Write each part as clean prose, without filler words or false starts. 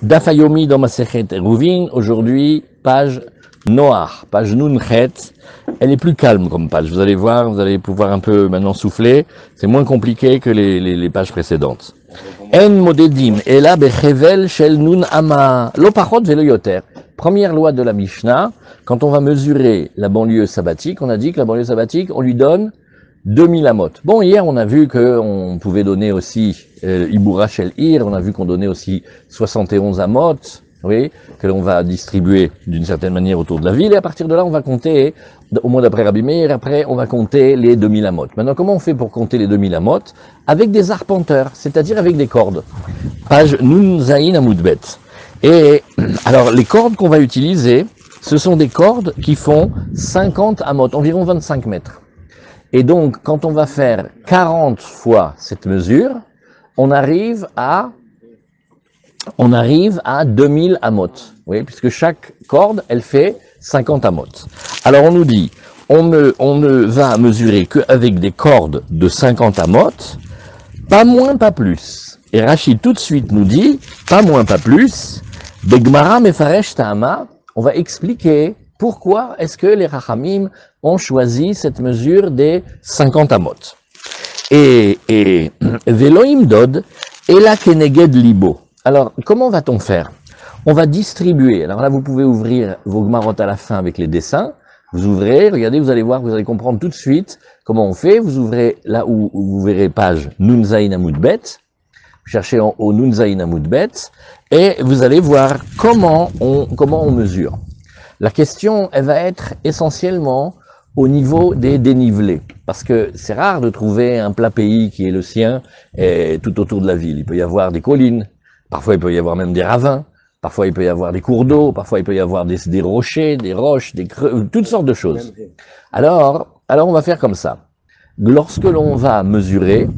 Daf Hayomi dans Masechet Eruvin, aujourd'hui, page Noach, page Nunchet. Elle est plus calme comme page, vous allez voir, vous allez pouvoir un peu maintenant souffler. C'est moins compliqué que les pages précédentes. En modedim, ela bechevel shel nun ama, lo pachot velo yoter. Première loi de la Mishnah, quand on va mesurer la banlieue sabbatique, on a dit que la banlieue sabbatique, on lui donne 2000 amot. Bon, hier, on a vu qu'on pouvait donner aussi Ibura Shel Ir, on a vu qu'on donnait aussi 71 amot, oui, que l'on va distribuer d'une certaine manière autour de la ville, et à partir de là, on va compter, au mois d'après Rabbi Meir, après, on va compter les 2000 amot. Maintenant, comment on fait pour compter les 2000 amot? Avec des arpenteurs, c'est-à-dire avec des cordes. Page Nun Zayin Amoudbet. Et alors, les cordes qu'on va utiliser, ce sont des cordes qui font 50 amot, environ 25 mètres. Et donc, quand on va faire 40 fois cette mesure, on arrive à 2000 amot. Oui, puisque chaque corde, elle fait 50 amot. Alors, on nous dit, on ne va mesurer qu'avec des cordes de 50 amot, pas moins, pas plus. Et Rachid tout de suite nous dit, pas moins, pas plus, Begmara Mefaresh Ta'ama, on va expliquer pourquoi est-ce que les Rachamim ont choisi cette mesure des 50 amot. Et Veloim Dod, Ela Keneged Libo. Alors, comment va-t-on faire? On va distribuer. Alors là, vous pouvez ouvrir vos Gmarot à la fin avec les dessins. Vous ouvrez, regardez, vous allez voir, vous allez comprendre tout de suite comment on fait. Vous ouvrez là où vous verrez page Nun Zayin Amoudbet. Vous cherchez en haut Nun Zayin Amoudbet. Et vous allez voir comment on mesure. La question, elle va être essentiellement au niveau des dénivelés. Parce que c'est rare de trouver un plat pays qui est le sien tout autour de la ville. Il peut y avoir des collines, parfois il peut y avoir même des ravins, parfois il peut y avoir des cours d'eau, parfois il peut y avoir des rochers, des roches, des creux, toutes sortes de choses. Alors on va faire comme ça. Lorsque l'on va mesurer,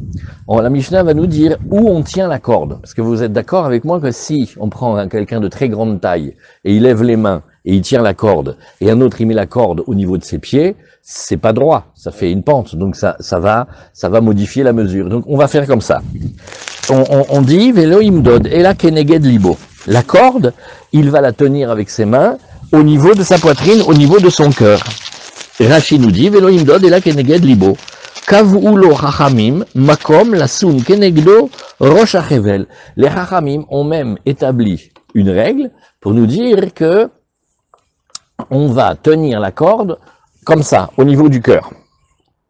la Mishnah va nous dire où on tient la corde. Parce que vous êtes d'accord avec moi que si on prend quelqu'un de très grande taille et il lève les mains et il tient la corde, et un autre il met la corde au niveau de ses pieds, c'est pas droit, ça fait une pente, donc ça va modifier la mesure. Donc on va faire comme ça. On dit Veloim Dod Ela Keneged Libo. La corde, il va la tenir avec ses mains au niveau de sa poitrine, au niveau de son cœur. Rashi nous dit Veloim Dod Ela Keneged Libo. Kavulo Chachamim Makom Lasun Kenegdo Rosh Hachevel. Les Chachamim ont même établi une règle pour nous dire que on va tenir la corde comme ça, au niveau du cœur.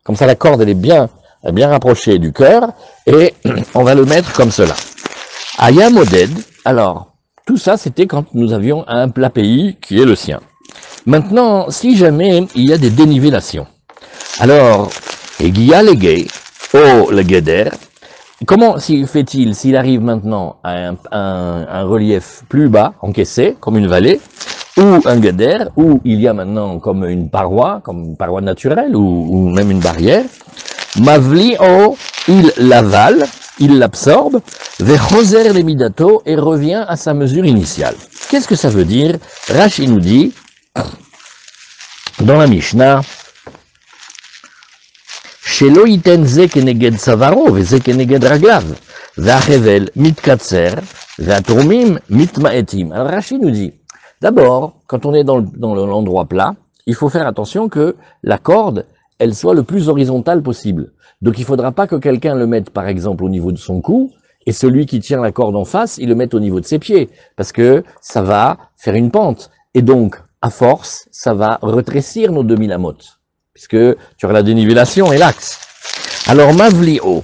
Comme ça, la corde, elle est bien rapprochée du cœur, et on va le mettre comme cela. Aya Moded, alors, tout ça, c'était quand nous avions un plat pays qui est le sien. Maintenant, si jamais il y a des dénivellations, alors, Egia Legei, O Legeder, comment fait-il s'il arrive maintenant à un relief plus bas, encaissé, comme une vallée, ou un geder, où il y a maintenant comme une paroi naturelle, ou même une barrière, Mavli O, il l'avale, il l'absorbe, Vechoser le midato, et revient à sa mesure initiale. Qu'est-ce que ça veut dire? Rashi nous dit, dans la Mishnah, Shelo iten ze keneged savaro, ve ze keneged raglav, ve'achevel mitkatser, ve'atromim mitmaetim. Alors Rashi nous dit, d'abord, quand on est dans l'endroit plat, il faut faire attention que la corde, elle soit le plus horizontale possible. Donc il ne faudra pas que quelqu'un le mette par exemple au niveau de son cou, et celui qui tient la corde en face, il le mette au niveau de ses pieds, parce que ça va faire une pente. Et donc, à force, ça va rétrécir nos 2000 amot, puisque tu auras la dénivellation et l'axe. Alors, Mavlio.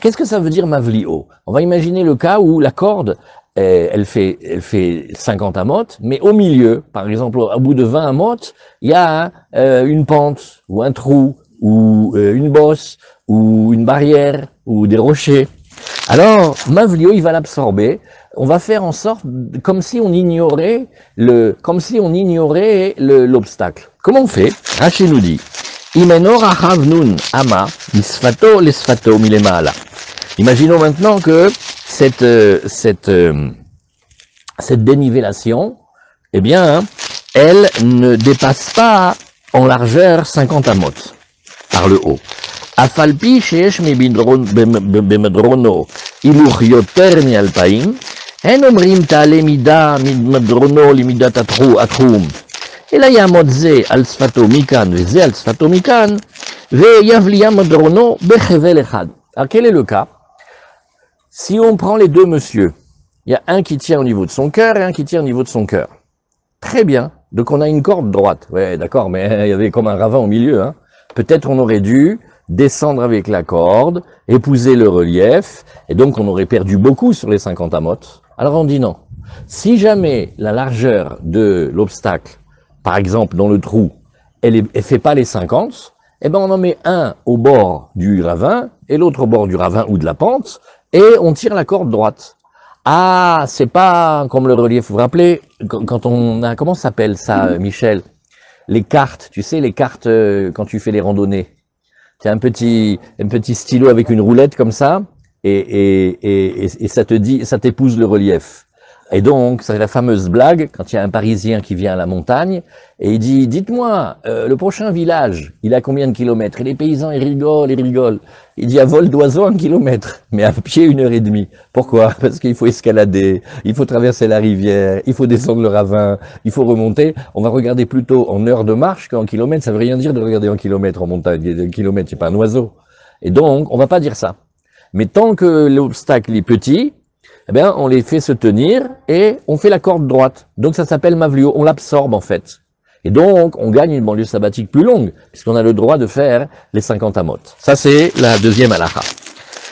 Qu'est-ce que ça veut dire Mavlio? On va imaginer le cas où la corde, elle fait 50 amot, mais au milieu, par exemple, au bout de 20 amot, il y a une pente, ou un trou, ou une bosse, ou une barrière, ou des rochers. Alors, Mavlio, il va l'absorber. On va faire en sorte, comme si on ignorait l'obstacle. Comment on fait? Rashi nous dit, Imeno rachav nun ama, misfato lesfato milemaala. Imaginons maintenant que cette dénivellation, eh bien, elle ne dépasse pas en largeur 50 amot par le haut. Afalpi sheesh bemedrono iluch yoter mi alpaim, En omrim ta'ale mida madrono limidat atrum. אלא יעמוד זה על שפתו מכאן וזה על שפתו מכאן, ויבליה מדרונו בחבל אחד. Alors quel est le cas? Si on prend les deux messieurs, il y a un qui tient au niveau de son cœur et un qui tient au niveau de son cœur. Très bien, donc on a une corde droite. Ouais, d'accord, mais il y avait comme un ravin au milieu. Hein. Peut-être on aurait dû descendre avec la corde, épouser le relief, et donc on aurait perdu beaucoup sur les 50 amotes. Alors on dit non. Si jamais la largeur de l'obstacle, par exemple, dans le trou, elle fait pas les 50, eh ben on en met un au bord du ravin et l'autre au bord du ravin ou de la pente et on tire la corde droite. Ah, c'est pas comme le relief, vous vous rappelez, quand on a, comment ça s'appelle ça, Michel? Les cartes, tu sais, les cartes quand tu fais les randonnées. Tu as un petit stylo avec une roulette comme ça et ça te dit, ça t'épouse le relief. Et donc, c'est la fameuse blague, quand il y a un Parisien qui vient à la montagne, et il dit, dites-moi, le prochain village, il a combien de kilomètres? Et les paysans, ils rigolent. Il dit, à vol d'oiseau, 1 kilomètre, mais à pied, 1h30. Pourquoi? Parce qu'il faut escalader, il faut traverser la rivière, il faut descendre le ravin, il faut remonter. On va regarder plutôt en heure de marche qu'en kilomètres. Ça veut rien dire de regarder en kilomètres en montagne. 1 kilomètre, c'est pas un oiseau. Et donc, on va pas dire ça. Mais tant que l'obstacle est petit, eh bien, on les fait se tenir et on fait la corde droite. Donc ça s'appelle mavlio, on l'absorbe en fait. Et donc, on gagne une banlieue sabbatique plus longue, puisqu'on a le droit de faire les 50 amotes. Ça, c'est la deuxième halakha.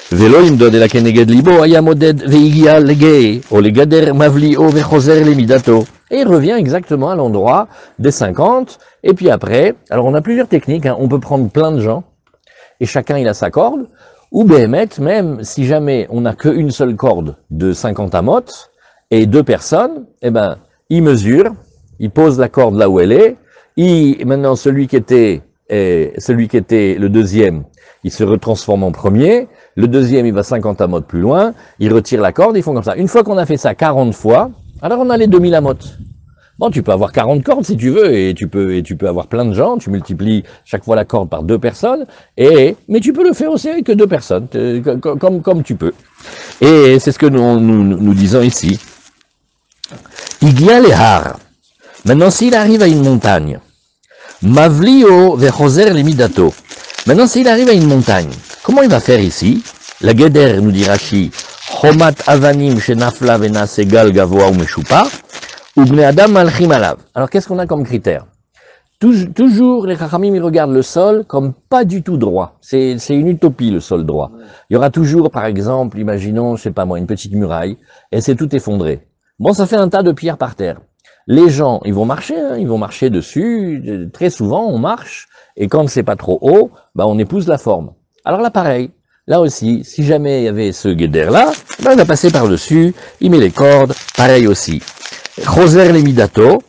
Velo imdod la keneged libo ayamoded veigia legei o legader mavlio vechoser lemidato. Et il revient exactement à l'endroit des 50. Et puis après, alors on a plusieurs techniques, hein. On peut prendre plein de gens, et chacun il a sa corde. Ou Béhémet, même si jamais on n'a qu'une seule corde de 50 amotes et 2 personnes, eh ben, il mesure, il pose la corde là où elle est, maintenant celui qui était le deuxième, il se retransforme en premier, le deuxième il va 50 amotes plus loin, il retire la corde, ils font comme ça. Une fois qu'on a fait ça 40 fois, alors on a les 2000 amotes. Bon, tu peux avoir 40 cordes si tu veux, et tu peux avoir plein de gens, tu multiplies chaque fois la corde par 2 personnes, mais tu peux le faire aussi avec 2 personnes, comme tu peux. Et c'est ce que nous disons ici. Iglia lehar. Maintenant, s'il arrive à une montagne, mavlio vechoser lemidato. Maintenant, s'il arrive à une montagne, comment il va faire ici? La geder, nous dit Rashi, chomat avanim shenafla vena segal gavoa ou meshupa. Alors, qu'est-ce qu'on a comme critère? Toujours, les Chachamim, ils regardent le sol comme pas du tout droit. C'est une utopie, le sol droit. Il y aura toujours, par exemple, imaginons, je sais pas moi, une petite muraille, et c'est tout effondré. Bon, ça fait un tas de pierres par terre. Les gens, ils vont marcher, hein, ils vont marcher dessus. Très souvent, on marche, et quand c'est pas trop haut, bah, on épouse la forme. Alors là, pareil. Là aussi, si jamais il y avait ce guédère-là, bah, il va passer par-dessus, il met les cordes, pareil aussi. Choser les midato,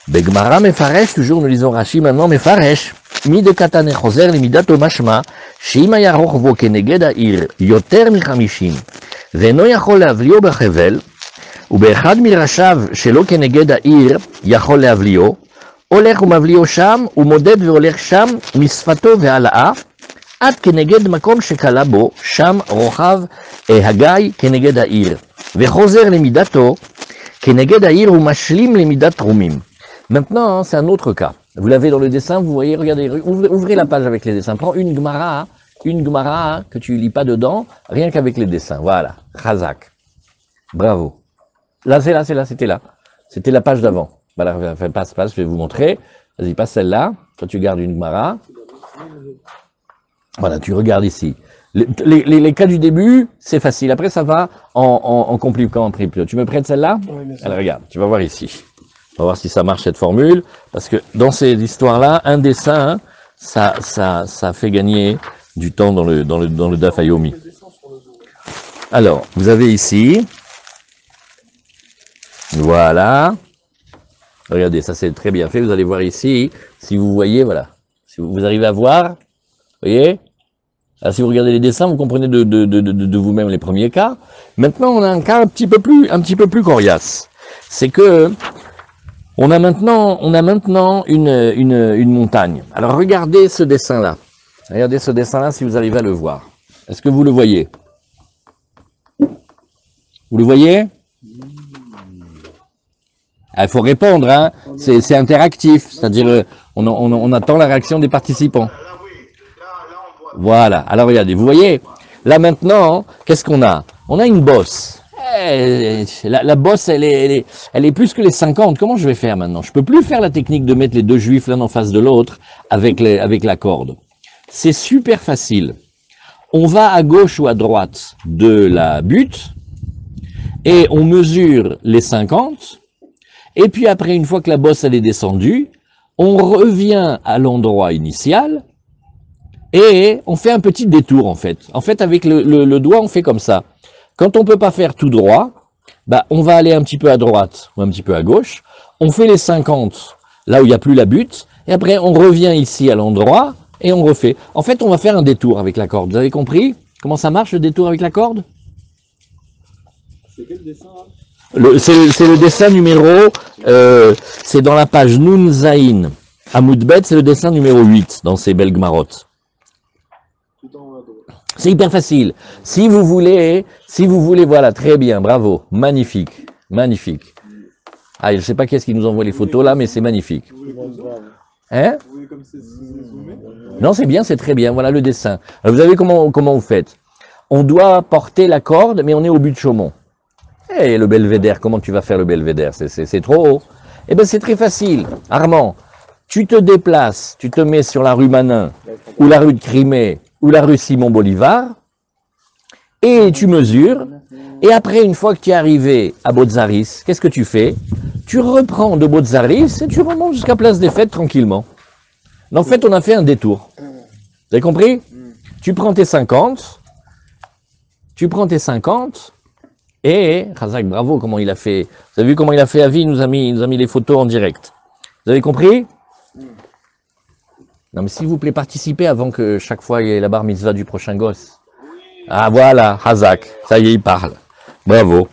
begmara mefaresh, toujours nous lisons Rashi maintenant mefaresh, mi de katane choser les midato mashma, shima yaroch vo keneged ha'ir, yoter michamishim, veno yachol leavlio bechevel, ובאחד מראשיו שלא כנגד העיר יכול להבליאו, הולך ומבליאו שם, ומודד והולך שם משפתו והעלאה, עד כנגד מקום שקלה בו, שם רוחב הגיא כנגד העיר, וחוזר למידתו, כנגד העיר הוא משלים למידת תרומים. Maintenant, c'est un autre cas. Vous l'avez dans le dessin, vous voyez, regardez, ouvrez la page avec les dessins. Prends une Gemara que tu lis pas dedans, rien qu'avec les dessins. Voilà, Chazak. Bravo. Là, c'était là. C'était la page d'avant. Voilà, passe, je vais vous montrer. Vas-y, passe celle-là. Quand tu gardes une Gemara. Voilà, tu regardes ici. Les cas du début, c'est facile. Après, ça va en compliquant un peu. Tu me prêtes celle-là? Oui, alors, regarde, tu vas voir ici. On va voir si ça marche cette formule. Parce que dans ces histoires-là, un dessin, ça fait gagner du temps dans le Daf Yomi. Alors, vous avez ici. Voilà. Regardez, ça c'est très bien fait. Vous allez voir ici. Si vous voyez, voilà. Si vous arrivez à voir, vous voyez. Alors, si vous regardez les dessins, vous comprenez de vous-même les premiers cas. Maintenant, on a un cas un petit peu plus coriace. C'est que on a maintenant une montagne. Alors regardez ce dessin-là. Regardez ce dessin-là si vous arrivez à le voir. Est-ce que vous le voyez? Vous le voyez? Il faut répondre, hein. C'est interactif, c'est-à-dire on attend la réaction des participants. Voilà, alors regardez, vous voyez, là maintenant, qu'est-ce qu'on a? On a une bosse. La bosse, elle est plus que les 50. Comment je vais faire maintenant? Je peux plus faire la technique de mettre les deux juifs l'un en face de l'autre avec la corde. C'est super facile. On va à gauche ou à droite de la butte et on mesure les 50. Et puis après, une fois que la bosse elle est descendue, on revient à l'endroit initial et on fait un petit détour en fait. En fait, avec le doigt, on fait comme ça. Quand on peut pas faire tout droit, bah, on va aller un petit peu à droite ou un petit peu à gauche. On fait les 50 là où il n'y a plus la butte. Et après, on revient ici à l'endroit et on refait. En fait, on va faire un détour avec la corde. Vous avez compris comment ça marche le détour avec la corde? C'est quel dessin là? C'est le dessin numéro, c'est dans la page Nun Zain. Amoudbet, c'est le dessin numéro 8 dans ces belles gmarottes. C'est hyper facile. Si vous voulez, voilà, très bien, bravo, magnifique, magnifique. Ah, je ne sais pas qui est-ce qui nous envoie les photos là, mais c'est magnifique. Hein? Non, c'est bien, c'est très bien, voilà le dessin. Alors, vous savez comment vous faites? On doit porter la corde, mais on est au but de Chaumont. Eh, le belvédère, comment tu vas faire le belvédère? C'est trop haut. Eh bien, c'est très facile. Armand, tu te déplaces, tu te mets sur la rue Manin, ou la rue de Crimée, ou la rue Simon-Bolivar, et tu mesures, et après, une fois que tu es arrivé à Botzaris, qu'est-ce que tu fais? Tu reprends de Botzaris et tu remontes jusqu'à Place des Fêtes tranquillement. Mais en fait, on a fait un détour. Vous avez compris? Tu prends tes 50, et Razak, bravo, comment il a fait. Vous avez vu comment il a fait Avi, il nous a mis les photos en direct. Vous avez compris? Non, mais s'il vous plaît, participez avant que chaque fois il y ait la bar mitzvah du prochain gosse. Ah, voilà, Razak, ça y est, il parle. Bravo.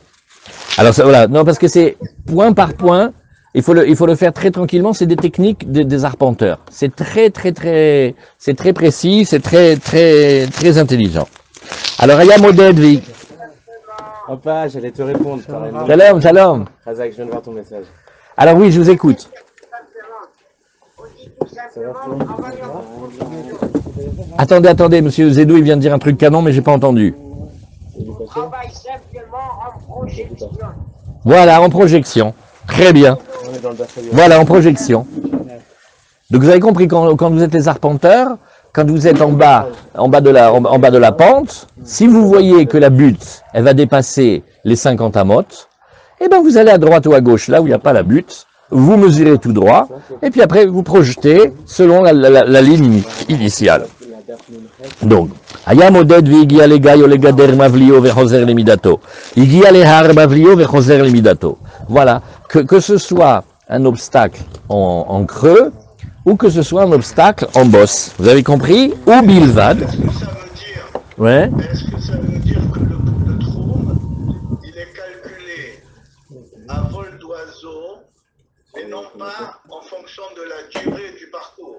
Alors, ça, voilà, non, parce que c'est point par point, il faut le faire très tranquillement, c'est des techniques des arpenteurs. C'est très précis, c'est très intelligent. Alors, il y a Modèle. Papa, j'allais te répondre. Shalom. Razak, je viens de voir ton message. Alors oui, je vous écoute. Attendez, monsieur Zedou, il vient de dire un truc canon, mais j'ai pas entendu. Voilà, en projection. Très bien. Voilà, en projection. Donc vous avez compris, quand vous êtes les arpenteurs, quand vous êtes en bas de la pente, si vous voyez que la butte, elle va dépasser les 50 amotes, eh ben vous allez à droite ou à gauche, là où il n'y a pas la butte, vous mesurez tout droit, et puis après vous projetez selon la ligne initiale. Donc, Aya moded v'igia le gaio le gader mavlio vechoser le midato. Igia le har mavlio vechoser le midato. Voilà, que ce soit un obstacle en creux, ou que ce soit un obstacle en bosse. Vous avez compris? Ou bilvad. Est-ce que ça veut dire, Ouais. est-ce que ça veut dire que le trône, il est calculé à vol d'oiseau et non pas en fonction de la durée du parcours?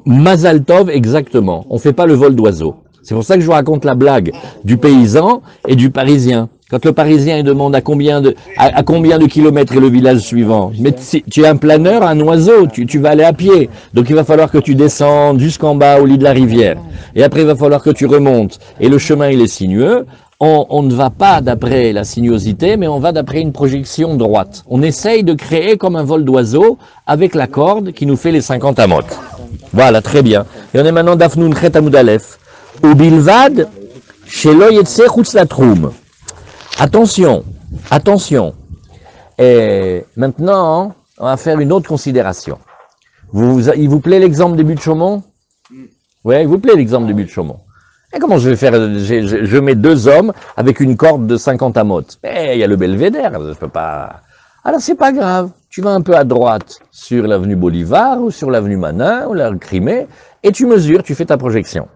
Mazal Tov, exactement. On ne fait pas le vol d'oiseau. C'est pour ça que je vous raconte la blague du paysan et du parisien. Quand le parisien il demande à combien de kilomètres est le village suivant. Mais si tu es un planeur, un oiseau, tu vas aller à pied. Donc il va falloir que tu descendes jusqu'en bas au lit de la rivière. Et après il va falloir que tu remontes. Et le chemin il est sinueux. On ne va pas d'après la sinuosité, mais on va d'après une projection droite. On essaye de créer comme un vol d'oiseau avec la corde qui nous fait les 50 amotes. Voilà, très bien. Et on est maintenant d'Afnoun Chet Amoud Aleph. Ou bilvad, shelo yetse chutz latrum. Attention. Et maintenant, on va faire une autre considération. Il vous plaît l'exemple des buts de Chaumont? Oui, il vous plaît l'exemple des buts de Chaumont? Et comment je vais faire? Je mets deux hommes avec une corde de 50 amotes. Eh, il y a le belvédère, je peux pas. Alors c'est pas grave. Tu vas un peu à droite sur l'avenue Bolivar ou sur l'avenue Manin ou la Crimée et tu mesures, tu fais ta projection.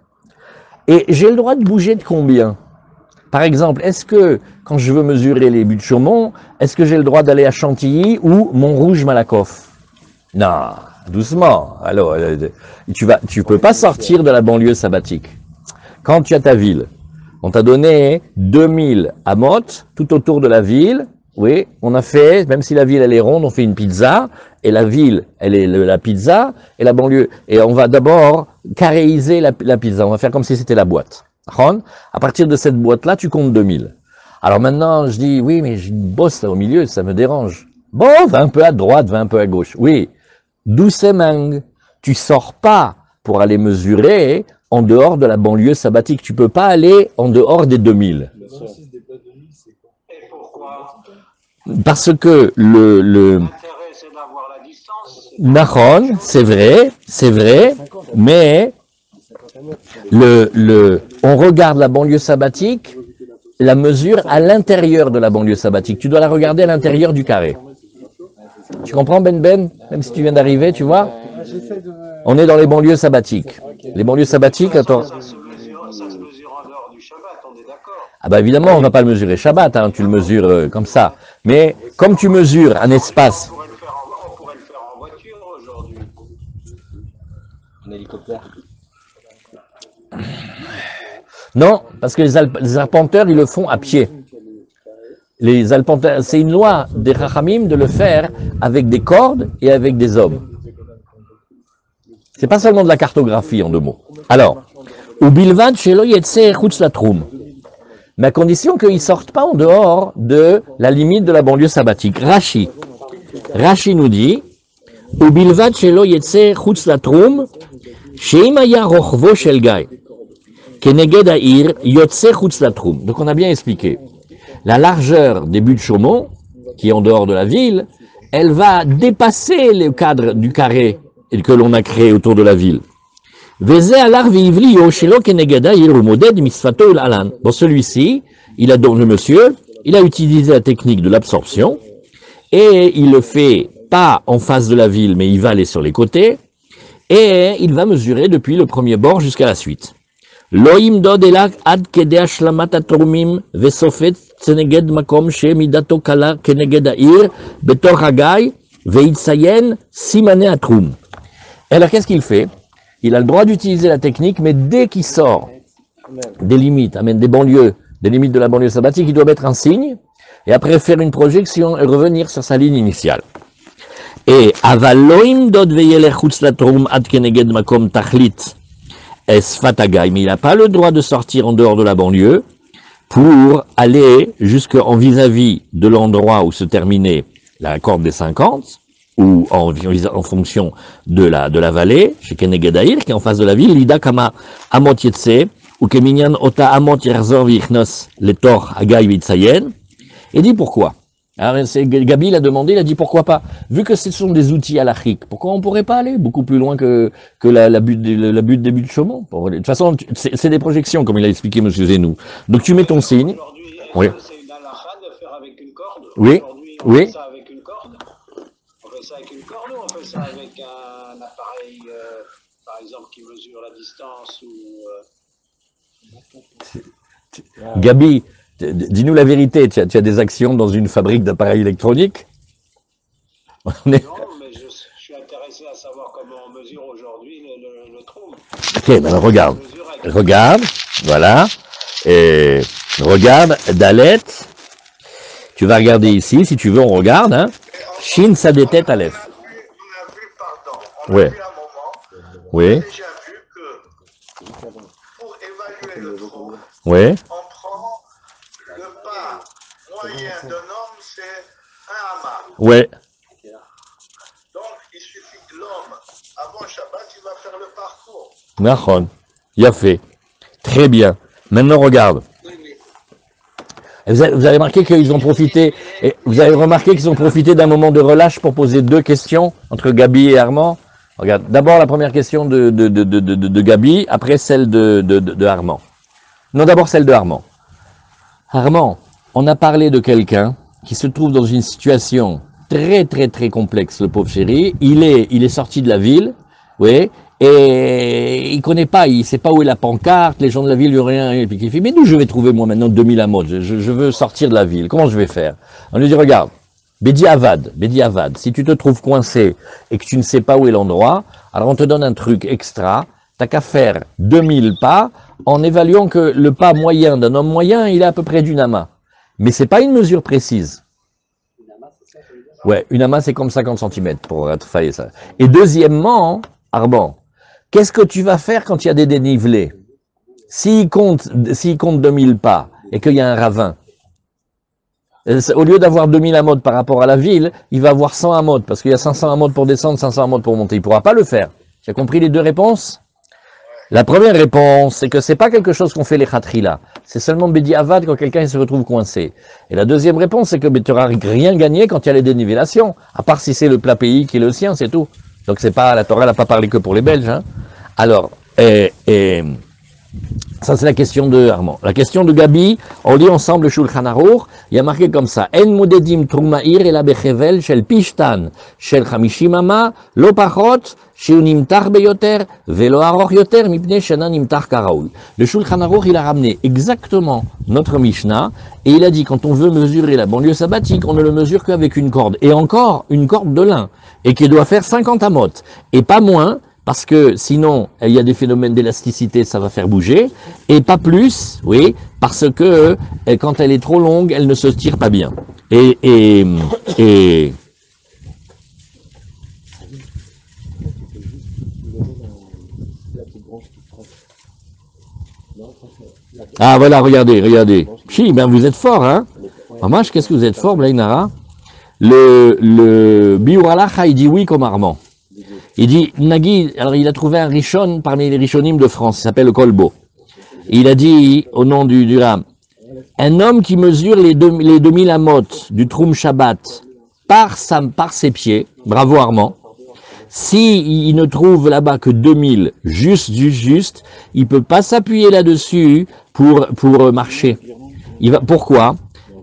Et j'ai le droit de bouger de combien? Par exemple, est-ce que, quand je veux mesurer les buts de Chaumont, est-ce que j'ai le droit d'aller à Chantilly ou Montrouge-Malakoff? Non, doucement. Alors, tu peux pas sortir de la banlieue sabbatique. Quand tu as ta ville, on t'a donné 2000 amotes tout autour de la ville, oui, on a fait, même si la ville elle est ronde, on fait une pizza, et la ville, elle est la pizza, et la banlieue, et on va d'abord carréiser la pizza, on va faire comme si c'était la boîte. À partir de cette boîte-là, tu comptes 2000. Alors maintenant, je dis, oui, mais j'ai une bosse là au milieu, ça me dérange. Bon, va un peu à droite, va un peu à gauche. Oui, doucement, tu sors pas pour aller mesurer en dehors de la banlieue sabbatique. Tu peux pas aller en dehors des 2000. Et pourquoi? Parce que L'intérêt, c'est d'avoir la distance. Nahon, c'est vrai, mais on regarde la banlieue sabbatique, la mesure à l'intérieur de la banlieue sabbatique. Tu dois la regarder à l'intérieur du carré. Tu comprends, Ben? Même si tu viens d'arriver, tu vois? On est dans les banlieues sabbatiques. Les banlieues sabbatiques, attends. Ça se mesure en dehors du Shabbat, on est d'accord? Ah bah évidemment, on ne va pas le mesurer Shabbat, hein, tu le mesures comme ça. Mais comme tu mesures un espace... On pourrait le faire en voiture aujourd'hui. En hélicoptère. Non, parce que les arpenteurs, ils le font à pied. Les arpenteurs, c'est une loi des Chachamim de le faire avec des cordes et avec des hommes. C'est pas seulement de la cartographie en 2 mots. Alors, ou bilvad shelo yetze chutz latrum. Mais à condition qu'ils ne sortent pas en dehors de la limite de la banlieue sabbatique. Rashi nous dit, ou bilvad shelo yetze chutz latrum, sheim haya rochvo shel gai, keneged ha'ir yotze chutz latrum. Donc on a bien expliqué. La largeur des buts de Chaumont, qui est en dehors de la ville, elle va dépasser le cadre du carré que l'on a créé autour de la ville. Bon, celui-ci, le monsieur, il a utilisé la technique de l'absorption, et il le fait pas en face de la ville, mais il va aller sur les côtés, et il va mesurer depuis le premier bord jusqu'à la suite. לא ימדוד אלא עד כדי השלמת התורמים וסופת כנגד מקום שמידתו קלה כנגד העיר בתוך הגיא ויציין סימני התרום. Alors qu'est-ce qu'il fait? Il a le droit d'utiliser la technique, mais dès qu'il sort des limites, amène des banlieues, des limites de la banlieue sabbatique, il doit mettre un signe et après faire une projection et revenir sur sa ligne initiale. Et אבל לא ימדוד וילך חוץ לתרום עד כנגד מקום תכלית Esfatagai, mais il n'a pas le droit de sortir en dehors de la banlieue pour aller jusqu'en vis-à-vis de l'endroit où se terminait la corde des 50, ou en fonction de la vallée, chez Kenegadaïr, qui est en face de la ville, Lida Kama Amot Yetse, ou Keminyan Ota Amot Yerzor Vichnos, Letor Hagai Vitsayen, et dit pourquoi. Alors, Gabi l'a demandé, il a dit pourquoi pas. Vu que ce sont des outils halachiques, pourquoi on ne pourrait pas aller beaucoup plus loin que la butte des buts de Chaumont? De toute façon, c'est des projections, comme il a expliqué M. Zenou. Donc tu mets ton signe. Oui. C'est une halakha de faire avec une corde. Oui. On fait ça avec une corde. On fait ça avec une corde ou on fait ça avec un appareil, par exemple, qui mesure la distance ou... Gabi, dis-nous la vérité, tu as des actions dans une fabrique d'appareils électroniques? Non, mais je suis intéressé à savoir comment on mesure aujourd'hui le trou. Ok, ben regarde, voilà, et regarde, Dalet, tu vas regarder ici, si tu veux, on regarde, hein, Shin Sadetet Aleph. On a vu un moment, oui. On a déjà vu que pour évaluer le trou, oui. on prend le pas moyen d'un homme, c'est un amas. Oui. Donc, il suffit que l'homme, avant Shabbat, il va faire le parcours. Nahon, il a fait. Très bien. Maintenant, regarde. Vous avez remarqué qu'ils ont profité, et vous avez remarqué qu'ils ont profité d'un moment de relâche pour poser 2 questions entre Gabi et Armand. Regarde, d'abord la première question de Gabi, après celle de Armand. Non, d'abord celle de Armand. Armand, on a parlé de quelqu'un qui se trouve dans une situation très très très complexe, le pauvre chéri. Il est sorti de la ville, oui, et il connaît pas, il sait pas où est la pancarte, les gens de la ville lui ont rien, et puis il fait, mais d'où je vais trouver moi maintenant 2000 amots, je veux sortir de la ville, comment je vais faire? On lui dit, regarde, Bédi Avad, si tu te trouves coincé et que tu ne sais pas où est l'endroit, alors on te donne un truc extra, t'as qu'à faire 2000 pas, en évaluant que le pas moyen d'un homme moyen, il est à peu près d'une ama. Mais c'est pas une mesure précise. Ouais, une ama c'est comme 50 cm pour être faillé ça. Et deuxièmement, Arban, qu'est-ce que tu vas faire quand il y a des dénivelés? S'il compte 2000 pas et qu'il y a un ravin, au lieu d'avoir 2000 amotes par rapport à la ville, il va avoir 100 amotes, parce qu'il y a 500 amotes pour descendre, 500 amotes pour monter. Il ne pourra pas le faire. Tu as compris les deux réponses? La première réponse, c'est que c'est pas quelque chose qu'on fait les khatrila. C'est seulement Bedi Avad quand quelqu'un se retrouve coincé. Et la deuxième réponse, c'est que tu n'auras rien gagné quand il y a les dénivellations, à part si c'est le plat pays qui est le sien, c'est tout. Donc c'est pas, la Torah n'a pas parlé que pour les Belges. Hein. Alors, ça c'est la question de Armand. La question de Gabi, on lit ensemble le Shulchan Aruch, il y a marqué comme ça, En modedim trumair ela bechevel shel pishtan shel 50 ama lo pachot sheu nimtar beyoter velo aroch yoter mipnei shena nimtar karaoul. Le Shulchan Aruch, il a ramené exactement notre Mishnah et il a dit quand on veut mesurer la banlieue sabbatique, on ne le mesure qu'avec une corde et encore une corde de lin et qui doit faire 50 amot et pas moins. Parce que sinon, il y a des phénomènes d'élasticité, ça va faire bouger, et pas plus, oui, parce que quand elle est trop longue, elle ne se tire pas bien. Ah voilà, regardez. Si, ben vous êtes fort, hein. Mamash, qu'est-ce que vous êtes fort, Blainara? Le Biuralacha, il dit oui comme Armand. Il dit, Nagui, alors il a trouvé un Rishon parmi les Rishonim de France, il s'appelle le Kolbo. Il a dit, au nom du Ram, un homme qui mesure les 2000 amot du Troum Shabbat par ses pieds, bravo Armand, il ne trouve là-bas que 2000, juste, il peut pas s'appuyer là-dessus pour marcher. Pourquoi?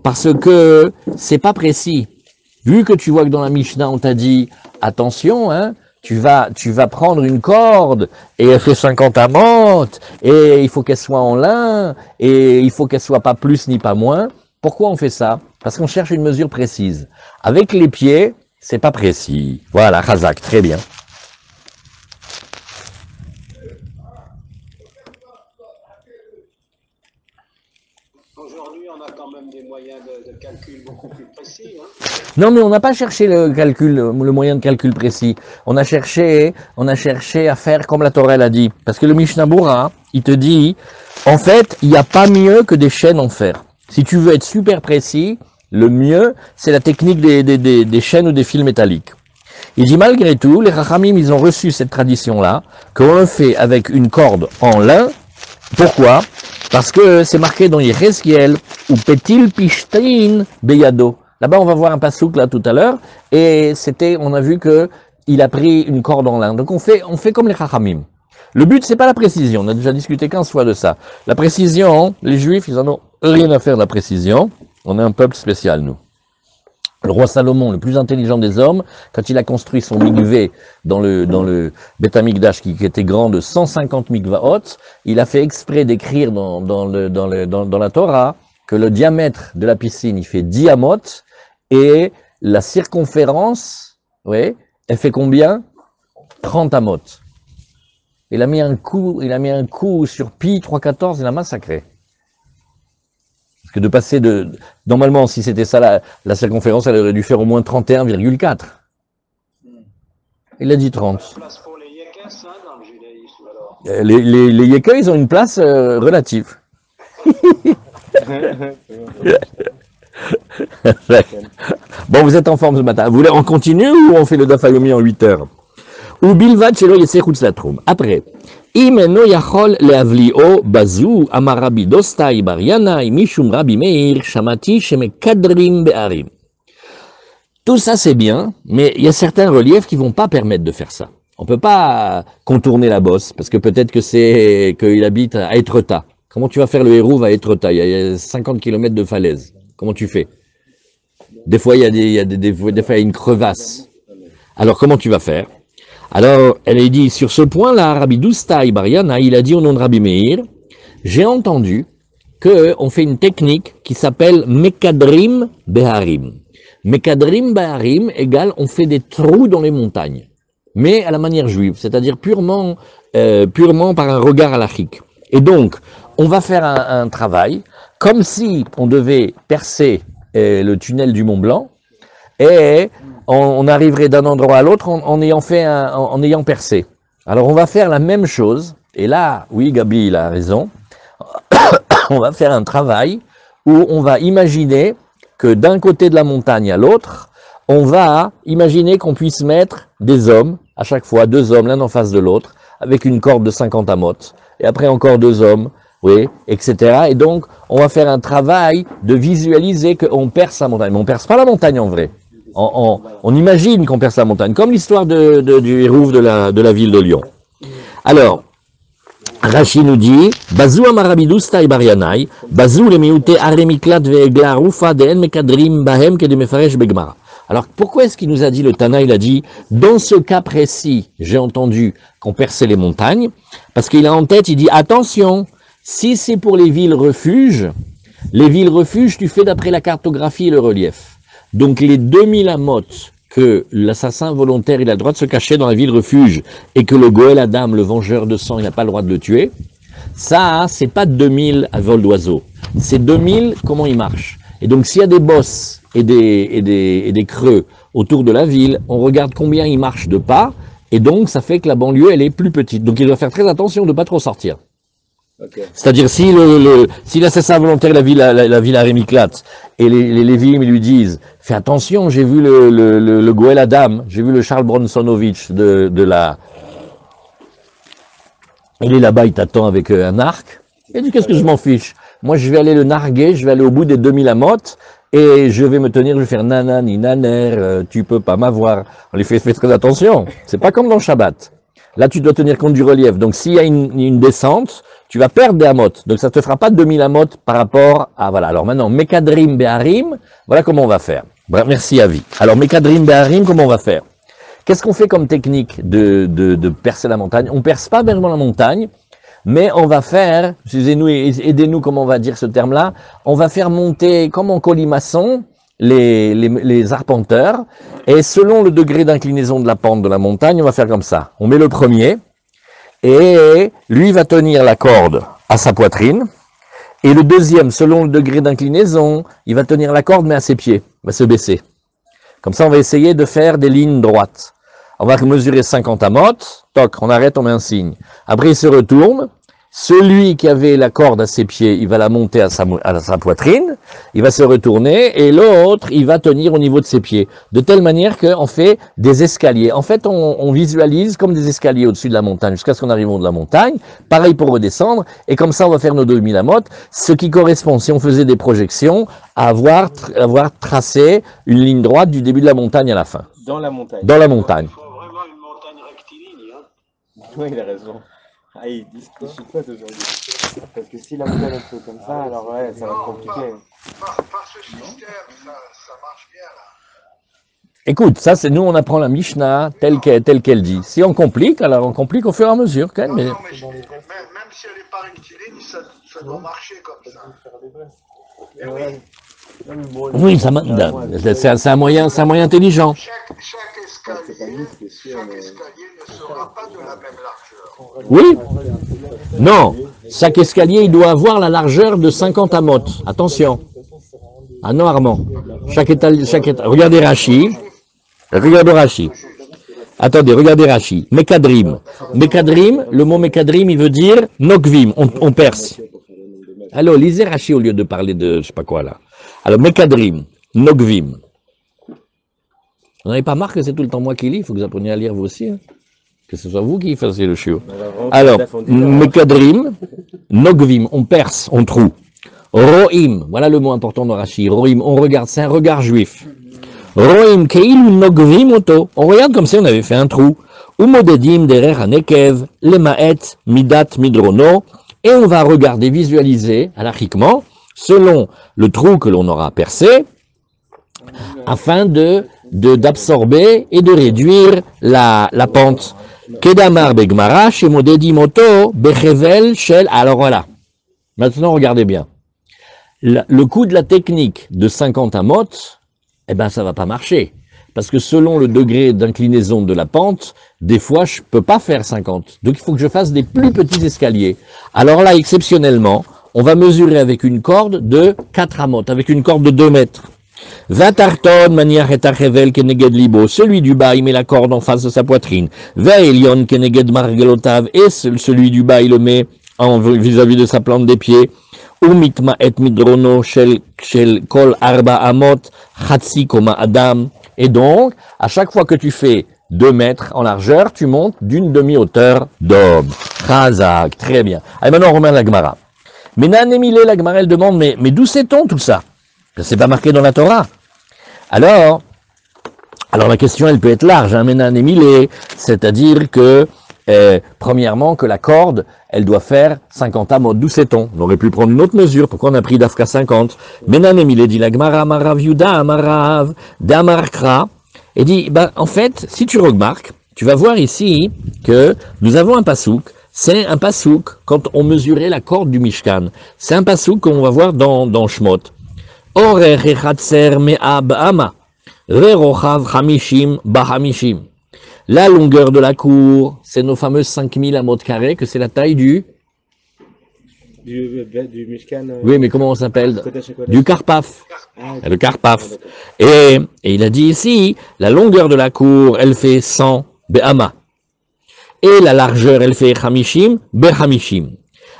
Parce que c'est pas précis. Vu que tu vois que dans la Mishnah, on t'a dit, attention, hein, tu vas prendre une corde et elle fait 50 amotes et il faut qu'elle soit en lin et il faut qu'elle soit pas plus ni pas moins. Pourquoi on fait ça? Parce qu'on cherche une mesure précise. Avec les pieds, c'est pas précis. Voilà, Khazak, très bien. Aujourd'hui, on a quand même des moyens de calcul beaucoup plus précis. Hein. Non, mais on n'a pas cherché le moyen de calcul précis. On a cherché à faire comme la Torah l'a dit. Parce que le Mishnah Bura, il te dit, en fait, il n'y a pas mieux que des chaînes en fer. Si tu veux être super précis, le mieux, c'est la technique des chaînes ou des fils métalliques. Il dit, malgré tout, les Chachamim, ils ont reçu cette tradition-là, qu'on le fait avec une corde en lin. Pourquoi? Parce que c'est marqué dans Yechezkiel, ou Petil Pishtain Beyado. Là-bas, on va voir un passouk là tout à l'heure, et on a vu que il a pris une corde en lin. Donc on fait comme les Chachamim. Le but, c'est pas la précision. On a déjà discuté 15 fois de ça. La précision, les Juifs, ils en ont rien à faire de la précision. On est un peuple spécial, nous. Le roi Salomon, le plus intelligent des hommes, quand il a construit son mikvé dans le Beth Amikdash qui était grand de 150 mikvaot, il a fait exprès d'écrire dans la Torah que le diamètre de la piscine, il fait 10 amot, et la circonférence, oui, elle fait combien? 30 amot. Il a mis un coup sur Pi 314, il a massacré. Parce que de passer normalement, si c'était ça la circonférence, elle aurait dû faire au moins 31,4. Il a dit 30. Place pour les Yekes, hein, dans le judaïsme, alors. Les Yekes, ils ont une place relative. Bon, vous êtes en forme ce matin. Vous voulez, on continue ou on fait le Daf Yomi en 8 heures? Ou Bilvad Shelo Yetseh Chutz Latrum. Après. Imeno yachol leavlio bazou amarabi dostai bariana mishum Rabbi Meir shamati shemekadrim be'arim. Tout ça c'est bien, mais il y a certains reliefs qui vont pas permettre de faire ça. On peut pas contourner la bosse parce que peut-être qu'il habite à Étretat. Comment tu vas faire le Hérouv à Étretat? Il y a 50 km de falaise. Comment tu fais? Des fois il y a une crevasse. Alors comment tu vas faire? Alors, elle a dit, sur ce point-là, Rabbi Doustai Bariana, il a dit au nom de Rabbi Meir, j'ai entendu qu'on fait une technique qui s'appelle Mekadrim Beharim. Mekadrim Beharim égale, on fait des trous dans les montagnes, mais à la manière juive, c'est-à-dire purement par un regard halachique. Et donc, on va faire un travail, comme si on devait percer le tunnel du Mont Blanc, et on arriverait d'un endroit à l'autre en ayant percé. Alors on va faire la même chose, et là, oui Gabi, il a raison, on va faire un travail où on va imaginer que d'un côté de la montagne à l'autre, on va imaginer qu'on puisse mettre des hommes, à chaque fois 2 hommes l'un en face de l'autre, avec une corde de 50 amotes, et après encore 2 hommes, oui, etc. Et donc, on va faire un travail de visualiser qu'on perce la montagne. Mais on ne perce pas la montagne en vrai. On imagine qu'on perce la montagne, comme l'histoire du hérouf de la ville de Lyon. Alors, Rashi nous dit, Bazou amarabidou stai barianai, Bazou le miute aremiklat ve'egla rufa de'en mekadrim bahem ke de mefaresh begmara. Alors, pourquoi est-ce qu'il nous a dit, le Tana, il a dit, dans ce cas précis, j'ai entendu qu'on perçait les montagnes, parce qu'il a en tête, il dit, attention, si c'est pour les villes refuges, tu fais d'après la cartographie et le relief. Donc, les 2000 amotes que l'assassin volontaire, il a le droit de se cacher dans la ville refuge, et que le Goël Adam, le vengeur de sang, il n'a pas le droit de le tuer, ça, c'est pas 2000 à vol d'oiseau. C'est 2000, comment il marche. Et donc, s'il y a des bosses et des creux autour de la ville, on regarde combien il marche de pas, et donc, ça fait que la banlieue, elle est plus petite. Donc, il doit faire très attention de ne pas trop sortir. Okay. C'est-à-dire, si l'assassin volontaire, la ville à Rémiclat, et les Lévim, ils lui disent, fais attention, j'ai vu le Goël Adam, j'ai vu le Charles Bronsonovitch de la... Il est là-bas, il t'attend avec un arc. Il dit, qu'est-ce que je m'en fiche? Moi, je vais aller le narguer, je vais aller au bout des 2000 amotes, et je vais me tenir, je vais faire nanani, naner, tu peux pas m'avoir. On lui fait très attention. C'est pas comme dans Shabbat. Là, tu dois tenir compte du relief. Donc, s'il y a une descente, tu vas perdre des amotes. Donc, ça ne te fera pas 2000 amotes par rapport à, voilà. Alors maintenant, Mekadrim Beharim, voilà comment on va faire. Bref, merci Avi. Alors, Mekadrim Beharim, comment on va faire? Qu'est-ce qu'on fait comme technique de percer la montagne? On perce pas vraiment la montagne, mais on va faire, aidez-nous, comment on va dire ce terme-là, on va faire monter, comme en colimaçon, les arpenteurs, et selon le degré d'inclinaison de la pente de la montagne, on va faire comme ça. On met le premier, et lui va tenir la corde à sa poitrine, et le deuxième, selon le degré d'inclinaison, il va tenir la corde, mais à ses pieds, il va se baisser. Comme ça, on va essayer de faire des lignes droites. On va mesurer 50 amotes, toc, on arrête, on met un signe. Après, il se retourne. Celui qui avait la corde à ses pieds, il va la monter à sa poitrine, il va se retourner, et l'autre, il va tenir au niveau de ses pieds. De telle manière qu'on fait des escaliers. En fait, on visualise comme des escaliers au-dessus de la montagne, jusqu'à ce qu'on arrive au haut de la montagne. Pareil pour redescendre, et comme ça, on va faire nos 2000 amotes, ce qui correspond, si on faisait des projections, à avoir tracé une ligne droite du début de la montagne à la fin. Dans la montagne. Dans la montagne. Il faut vraiment une montagne rectiligne. Hein. Oui, il a raison. Ah, il discute pas d'aujourd'hui. Parce que si la montagne est comme ça, alors ouais, ça va être compliqué. Par ce système, ça marche bien là. Écoute, ça c'est nous, on apprend la Mishnah telle qu'elle dit. Si on complique, alors on complique au fur et à mesure. Quand même, non, mais même si elle n'est pas rectiligne, ça doit marcher comme ça. Et oui, c'est un moyen intelligent. Chaque escalier ne sera pas de la même largeur. Oui. Non. Chaque escalier, il doit avoir la largeur de 50 amotes. Attention. Ah non, Armand. Chaque étage. Regardez Rashi. Regardez Rashi. Attendez, regardez Rashi. Mekadrim. Mekadrim, le mot Mekadrim, il veut dire Nokvim. On perce. Alors, lisez Rashi au lieu de parler de je sais pas quoi là. Alors, Mekadrim, Nokvim. Vous n'avez pas marre que c'est tout le temps moi qui lis? Il faut que vous appreniez à lire vous aussi. Hein. Que ce soit vous qui fassiez le chiot. Alors, Mekadrim, Nokvim, on perce, on troue. Rohim, voilà le mot important de Rashi. Rohim, on regarde, c'est un regard juif. Rohim, Keilu Nokvim Oto. On regarde comme si on avait fait un trou. Umodedim derer hanekev, lemaet, midat midrono. Et on va regarder, visualiser, halachiquement, selon le trou que l'on aura percé, afin d'absorber et de réduire la pente. Kedamar begmara, shemodedi moto, bechevel shel. Alors voilà. Maintenant, regardez bien. Le coup de la technique de 50 amotes, eh ben, ça va pas marcher. Parce que selon le degré d'inclinaison de la pente, des fois, je peux pas faire 50. Donc, il faut que je fasse des plus petits escaliers. Alors là, exceptionnellement, on va mesurer avec une corde de 4 amotes, avec une corde de 2 mètres. Vatarton maniach et achevel keneged libo. Celui du bas, il met la corde en face de sa poitrine. Vaelion keneged margelotav. Et celui du bas, il le met vis-à-vis de sa plante des pieds. Umitma et midrono shel kol arba amot chatsi koma adam. Et donc, à chaque fois que tu fais 2 mètres en largeur, tu montes d'une demi-hauteur d'homme. Chazak, très bien. Allez, maintenant on remet la Gemara. Mais Nanémilé, la Gemara, elle demande, mais d'où sait-on tout ça? C'est pas marqué dans la Torah. Alors la question, elle peut être large, hein, mais Nanémilé, c'est-à-dire que, premièrement, que la corde, elle doit faire 50 amot. D'où sait-on? On aurait pu prendre une autre mesure. Pourquoi on a pris d'Afka 50? Mais Nanémilé dit la Gemara, Marav Yuda, Marav, Damarkra. Et dit, en fait, si tu remarques, tu vas voir ici que nous avons un pasouk. C'est un pasouk quand on mesurait la corde du Mishkan. C'est un pasouk qu'on va voir dans Shmot. Orech echatser me'ab ama, verochav hamishim bahamishim. La longueur de la cour, c'est nos fameuses 5000 amot carrés, que c'est la taille du Mishkan. Oui, mais comment on s'appelle? Du Karpaf. Ah, Le Karpaf. Et il a dit ici, la longueur de la cour, elle fait 100 be'ama. Et la largeur, elle fait Hamishim be'hamishim.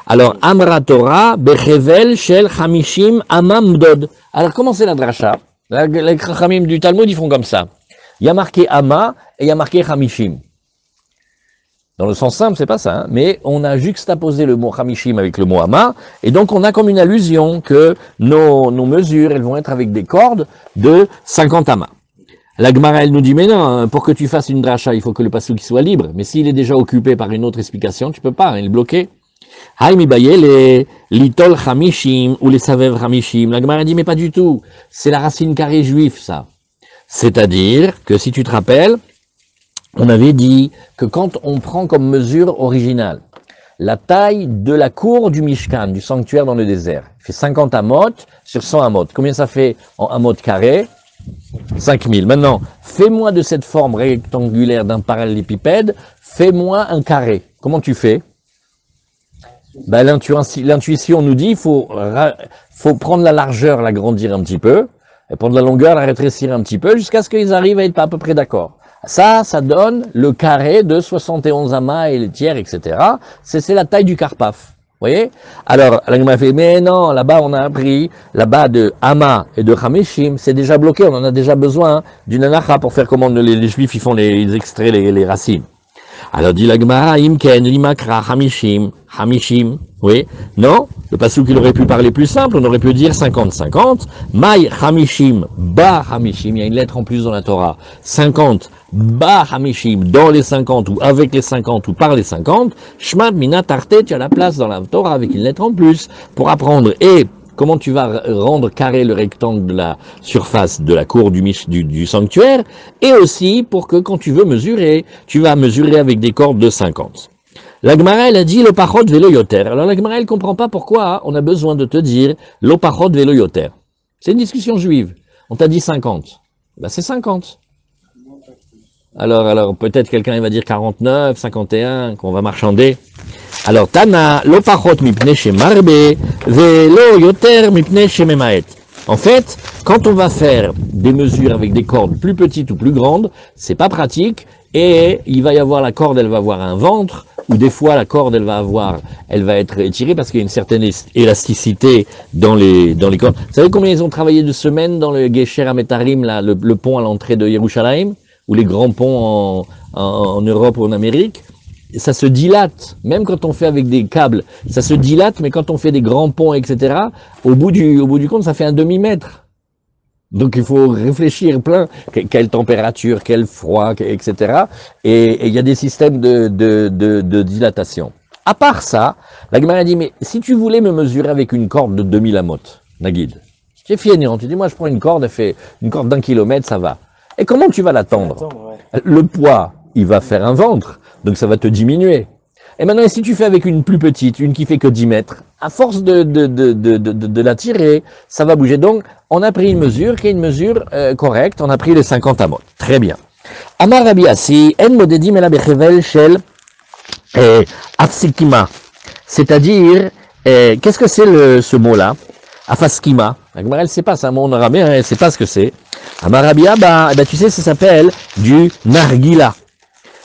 Alors, Amra Torah be'chevel shel Hamishim amamdod. Alors, comment c'est la dracha? Les Chachamim du Talmud, ils font comme ça. Il y a marqué Ama et il y a marqué Hamishim. Dans le sens simple, c'est pas ça, hein, mais on a juxtaposé le mot Hamishim avec le mot Ama, et donc on a comme une allusion que nos mesures, elles vont être avec des cordes de 50 Ama. La Gemara, elle nous dit, mais non, pour que tu fasses une dracha, il faut que le passouk soit libre, mais s'il est déjà occupé par une autre explication, tu peux pas, il est bloqué. Haïmi baye les litol Hamishim ou les savev Hamishim. La Gemara dit, mais pas du tout, c'est la racine carrée juif, ça. C'est-à-dire que si tu te rappelles, on avait dit que quand on prend comme mesure originale la taille de la cour du Mishkan, du sanctuaire dans le désert, il fait 50 amot sur 100 amot. Combien ça fait en amot carré? 5000. Maintenant, fais-moi de cette forme rectangulaire d'un parallélépipède, fais-moi un carré. Comment tu fais? L'intuition nous dit il faut prendre la largeur, l'agrandir un petit peu, et prendre la longueur, la rétrécir un petit peu, jusqu'à ce qu'ils arrivent à être à peu près d'accord. Ça donne le carré de 71 amas et les tiers, etc. C'est la taille du Karpaf. Vous voyez? Alors, la Gemara fait, mais non, là-bas, on a appris, là-bas, de Ama et de Hamishim, c'est déjà bloqué, on en a déjà besoin d'une anacha pour faire comment les Juifs, ils font ils extraient les racines. Alors, dit la Gemara, Imken, Limakra, Hamishim, oui, non, le passouk, il aurait pu parler plus simple, on aurait pu dire 50-50, Maï, Hamishim, Ba, Hamishim, il y a une lettre en plus dans la Torah, 50, Ba, Hamishim, dans les 50, ou avec les 50, ou par les 50, Shmat, Mina, Tarte, tu as la place dans la Torah avec une lettre en plus, pour apprendre, et comment tu vas rendre carré le rectangle de la surface de la cour du sanctuaire, et aussi pour que quand tu veux mesurer, tu vas mesurer avec des cordes de 50. La Gemara, elle a dit l'opachot velo yoter. Alors la Gemara, elle comprend pas pourquoi on a besoin de te dire l'opachot velo yoter. C'est une discussion juive. On t'a dit 50. Ben c'est 50. Alors peut-être quelqu'un il va dire 49, 51, qu'on va marchander. Alors Tana, l'opachot mipne shemarbe, velo yoter mipne shememaet. En fait, quand on va faire des mesures avec des cordes plus petites ou plus grandes, c'est pas pratique et il va y avoir la corde, elle va avoir un ventre, ou des fois la corde, elle va être étirée parce qu'il y a une certaine élasticité dans les cordes. Vous savez combien ils ont travaillé de semaines dans le Gesher Ametarim, là, le pont à l'entrée de Yerushalayim, ou les grands ponts en Europe ou en Amérique? Ça se dilate, même quand on fait avec des câbles, ça se dilate, mais quand on fait des grands ponts, etc., au bout du compte, ça fait un demi-mètre. Donc il faut réfléchir plein, quelle température, quel froid, etc. Et il y a des systèmes de dilatation. À part ça, la Gemara dit, mais si tu voulais me mesurer avec une corde de 2000 amot, Nagid, tu es fainéant, tu dis, moi je prends une corde, elle fait une corde d'1 kilomètre, ça va. Et comment tu vas l'attendre? Le poids, il va faire un ventre, donc ça va te diminuer. Et maintenant, si tu fais avec une plus petite, une qui fait que 10 mètres, à force de la tirer, ça va bouger. Donc, on a pris une mesure qui est une mesure correcte, on a pris les 50 amot. Très bien. Amar Rabbi Assi, en modedim ela bechevel shel afsikima. C'est-à-dire, qu'est-ce que c'est ce mot-là? Afaskima. La Gemara, elle sait pas, c'est un mot en arabe, elle sait pas ce que c'est. Amarabia, tu sais, ça s'appelle du nargila.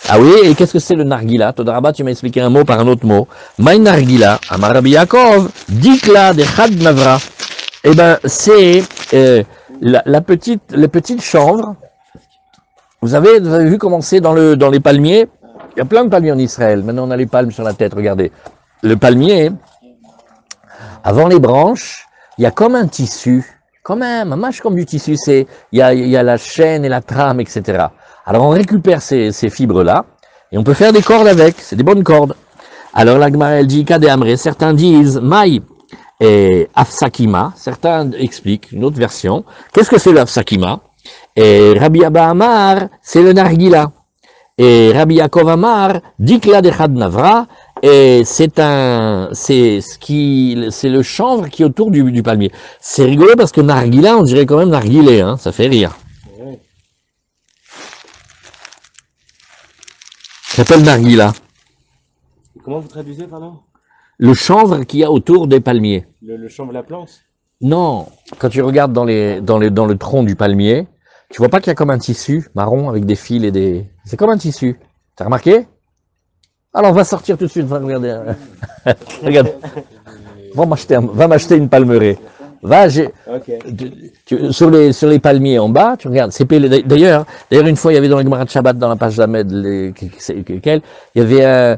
Ah oui, et qu'est-ce que c'est le nargila? Todaraba, tu m'as expliqué un mot par un autre mot. Maï nargila, Amarabi Yaakov, dikla de chad navra. Eh ben, c'est la petite chanvre. Vous avez vu comment c'est dans les palmiers? Il y a plein de palmiers en Israël. Maintenant, on a les palmes sur la tête. Regardez. Le palmier, avant les branches, il y a comme un tissu. Comme un mâche comme du tissu. Il y a la chaîne et la trame, etc. Alors on récupère ces fibres-là et on peut faire des cordes avec, c'est des bonnes cordes. Alors la Gemara elle dit Kade Amre, certains disent Maï et Afsakima, certains expliquent une autre version. Qu'est-ce que c'est l'Afsakima? Et Rabbi Abba Amar, c'est le Nargila. Et Rabbi Yaakov Amar, Dikla de Chad Navra, et c'est le chanvre qui est autour du palmier. C'est rigolo parce que Nargila, on dirait quand même Nargilé, hein, ça fait rire. Ça s'appelle nargila. Comment vous traduisez, pardon? Le chanvre qu'il y a autour des palmiers. Le chanvre, la plante? Non, quand tu regardes dans le tronc du palmier, tu vois pas qu'il y a comme un tissu marron avec des fils et des... C'est comme un tissu. T'as remarqué? Alors on va sortir tout de suite, va regarder. Regarde. Va m'acheter une palmeraie. Sur les palmiers en bas, tu regardes. D'ailleurs, une fois, il y avait dans la Gemara de Shabbat, dans la page d'Ahmed, il y avait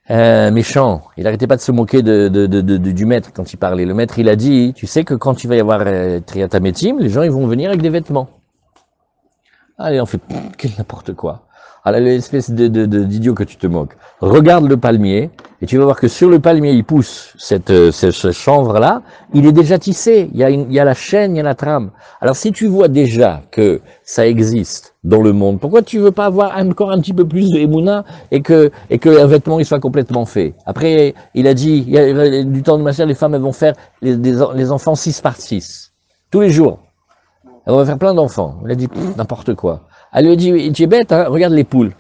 un méchant. Il n'arrêtait pas de se moquer du maître quand il parlait. Le maître, il a dit, tu sais que quand il va y avoir Triyat HaMetim, les gens ils vont venir avec des vêtements. Allez, on fait n'importe quoi. Alors, l'espèce d'idiot que tu te moques. Regarde le palmier, et tu vas voir que sur le palmier, il pousse ce chanvre-là, il est déjà tissé. Il y a la chaîne, il y a la trame. Alors, si tu vois déjà que ça existe dans le monde, pourquoi tu veux pas avoir encore un petit peu plus de émouna et que un vêtement il soit complètement fait? Après, il a dit, du temps de ma sœur, les femmes elles vont faire les enfants 6 par 6. Tous les jours. Elles vont faire plein d'enfants. Il a dit, n'importe quoi. Elle lui a dit, tu es bête, hein, regarde les poules.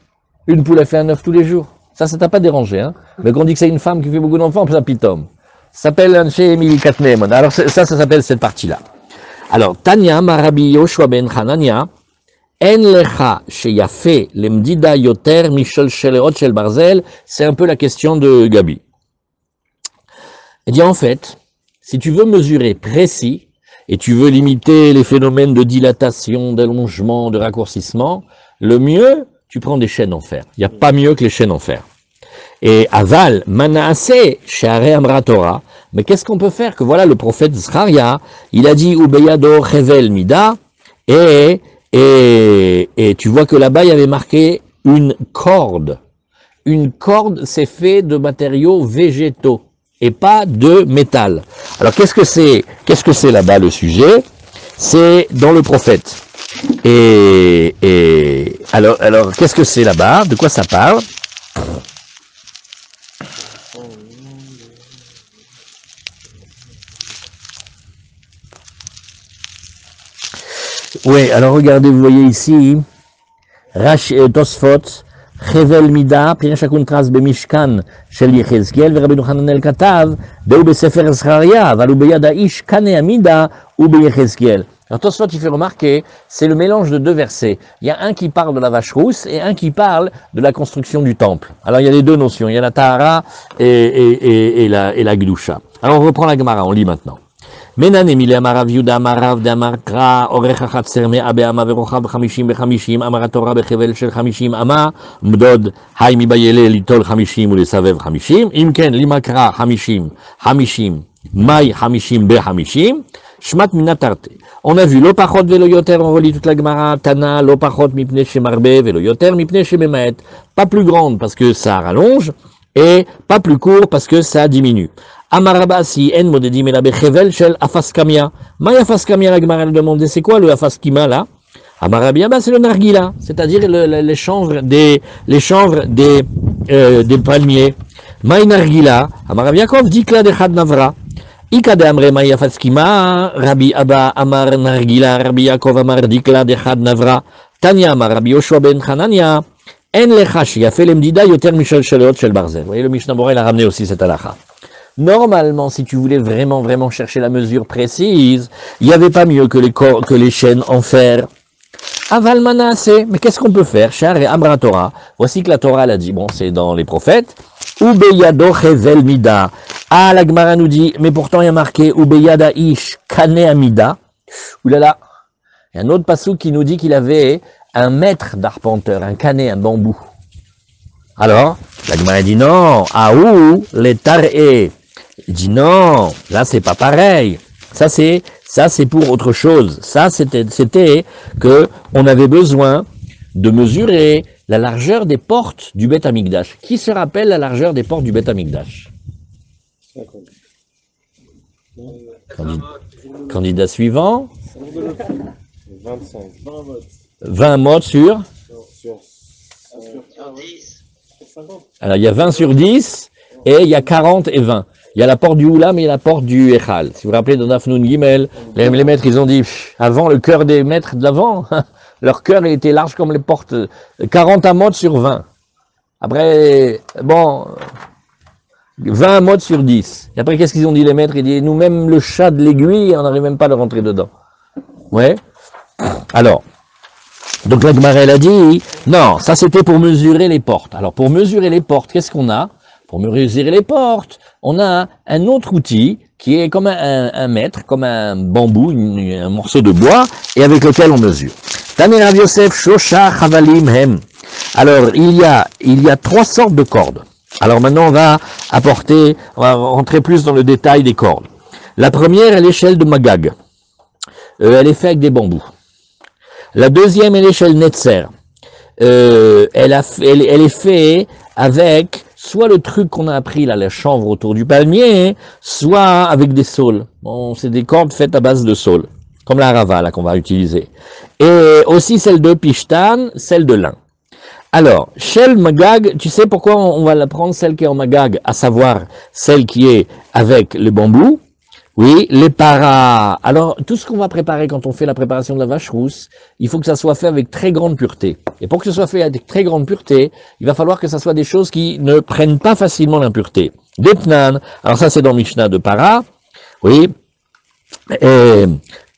Une poule, elle fait un œuf tous les jours. Ça t'a pas dérangé, hein. Mais quand on dit que c'est une femme qui fait beaucoup d'enfants, ça pitom. Ça s'appelle un chez Emily Katnemon. Alors, ça s'appelle cette partie-là. Alors, Tanya, Marabi Yoshua ben Hanania, En lecha sheyafe lemdida yoter mishel sheleot shel barzel, c'est un peu la question de Gabi. Elle dit, en fait, si tu veux mesurer précis, et tu veux limiter les phénomènes de dilatation, d'allongement, de raccourcissement, le mieux, tu prends des chaînes en fer. Il n'y a pas mieux que les chaînes en fer. Et aval, manaase, she'are amra Torah. Mais qu'est-ce qu'on peut faire? Que voilà, le prophète Zcharia, il a dit, ubeyado chevel mida, et tu vois que là-bas, il y avait marqué une corde. Une corde, c'est fait de matériaux végétaux et pas de métal. Alors qu'est-ce que c'est là-bas le sujet? C'est dans le prophète. Et alors qu'est-ce que c'est là-bas? De quoi ça parle? Oui, alors regardez, vous voyez ici, Tosfot, Chevel Mida, Pierre Chakuntras Bemishkan, Shel Yechezkiel, Rabbeinu Hananel Katav, Beu Besefer Zcharia, Valu Beyad Aish, Kane Amida, ou Beyechezkiel. Alors Tosfot, il fait remarquer, c'est le mélange de deux versets. Il y a un qui parle de la vache rousse et un qui parle de la construction du temple. Alors il y a les deux notions, il y a la Tahara et la Gdusha. Alors on reprend la Gemara, on lit maintenant. Menane mile amarav Yuda amarav d'Amarkra orech achatzer me'abe ama verochav 50 ב-50 amar Torah bechevel shel 50 ama mdod hay mibayele litol 50 ulesavev 50 אם כן limakra 50 mai 50 ב-50 shmat minatarte. On a vu lo pachot velo yoter, on relit toute la Gemara, Tana lo pachot mipnei shemarbe velo yoter mipnei shememaet. Pas plus grande parce que ça rallonge et pas plus court parce que ça diminue. Amarabasi en modedim et la bechevel shel afaskamia. Maï afaskamia, la Gemara elle demandait, c'est quoi le afaskima là? Amarabia, c'est le nargila, c'est-à-dire les chanvres des palmiers. Maï nargila, Amarabiakov dit que la de chad navra. Ikade amre maï afaskima, Rabbi Abba amar nargila, Rabbi Yaakov amar dikla de chad navra. Tanya amar Rabbi Yoshua ben Hanania, en lecha sheyafeh lemdida yoter mishel sheleot shel barzel. Vous voyez, le Mishnah Bora, il a ramené aussi cette halakha. Normalement, si tu voulais vraiment chercher la mesure précise, il n'y avait pas mieux que les chaînes en fer. Aval Manasseh, mais qu'est-ce qu'on peut faire? Char et Amra Torah. Voici que la Torah l'a dit, bon, c'est dans les prophètes. Ubeyado Chevel Mida. Ah, la Gemara nous dit, mais pourtant il y a marqué Ubeyada Ish Kane Amida. Oulala. Il y a un autre passou qui nous dit qu'il avait un maître d'arpenteur, un canet, un bambou. Alors, la Gemara dit non, aou, les taré. Il dit non, là c'est pas pareil. Ça c'est pour autre chose. Ça c'était que on avait besoin de mesurer la largeur des portes du Beth Amikdash. Qui se rappelle la largeur des portes du Beth Amikdash? Candidat suivant. 25. 20 mots sur 10. Alors il y a 20 sur 10 et il y a 40 et 20. Il y a la porte du Oulam et il y a la porte du Echal. Si vous vous rappelez dans Dafnoun Gimel, les maîtres ils ont dit avant le cœur des maîtres de l'avant, leur cœur il était large comme les portes, 40 amotes sur 20. Après, bon, 20 amotes sur 10. Et après qu'est-ce qu'ils ont dit les maîtres? Ils disent nous-mêmes le chat de l'aiguille, on n'arrive même pas à le rentrer dedans. Ouais. Alors, donc la Gemara elle a dit, non, ça c'était pour mesurer les portes. Alors pour mesurer les portes, qu'est-ce qu'on a? Pour mesurer les portes, on a un autre outil qui est comme un mètre, comme un bambou, un morceau de bois, et avec lequel on mesure. Tane Rav Yosef, Shosha, Chavalim, Hem. Alors il y a 3 sortes de cordes. Alors maintenant on va rentrer plus dans le détail des cordes. La première est l'échelle de Magag. Elle est faite avec des bambous. La deuxième est l'échelle Netzer. Elle est faite avec soit le truc qu'on a appris là, la chanvre autour du palmier, soit avec des saules. Bon, c'est des cordes faites à base de saules, comme la rava là qu'on va utiliser. Et aussi celle de Pishtan, celle de lin. Alors, Shel Magag, tu sais pourquoi on va la prendre celle qui est en Magag, à savoir celle qui est avec le bambou? Oui, les paras. Alors, tout ce qu'on va préparer quand on fait la préparation de la vache rousse, il faut que ça soit fait avec très grande pureté. Et pour que ce soit fait avec très grande pureté, il va falloir que ça soit des choses qui ne prennent pas facilement l'impureté. Des pnan, alors ça c'est dans Mishnah de para, oui. Et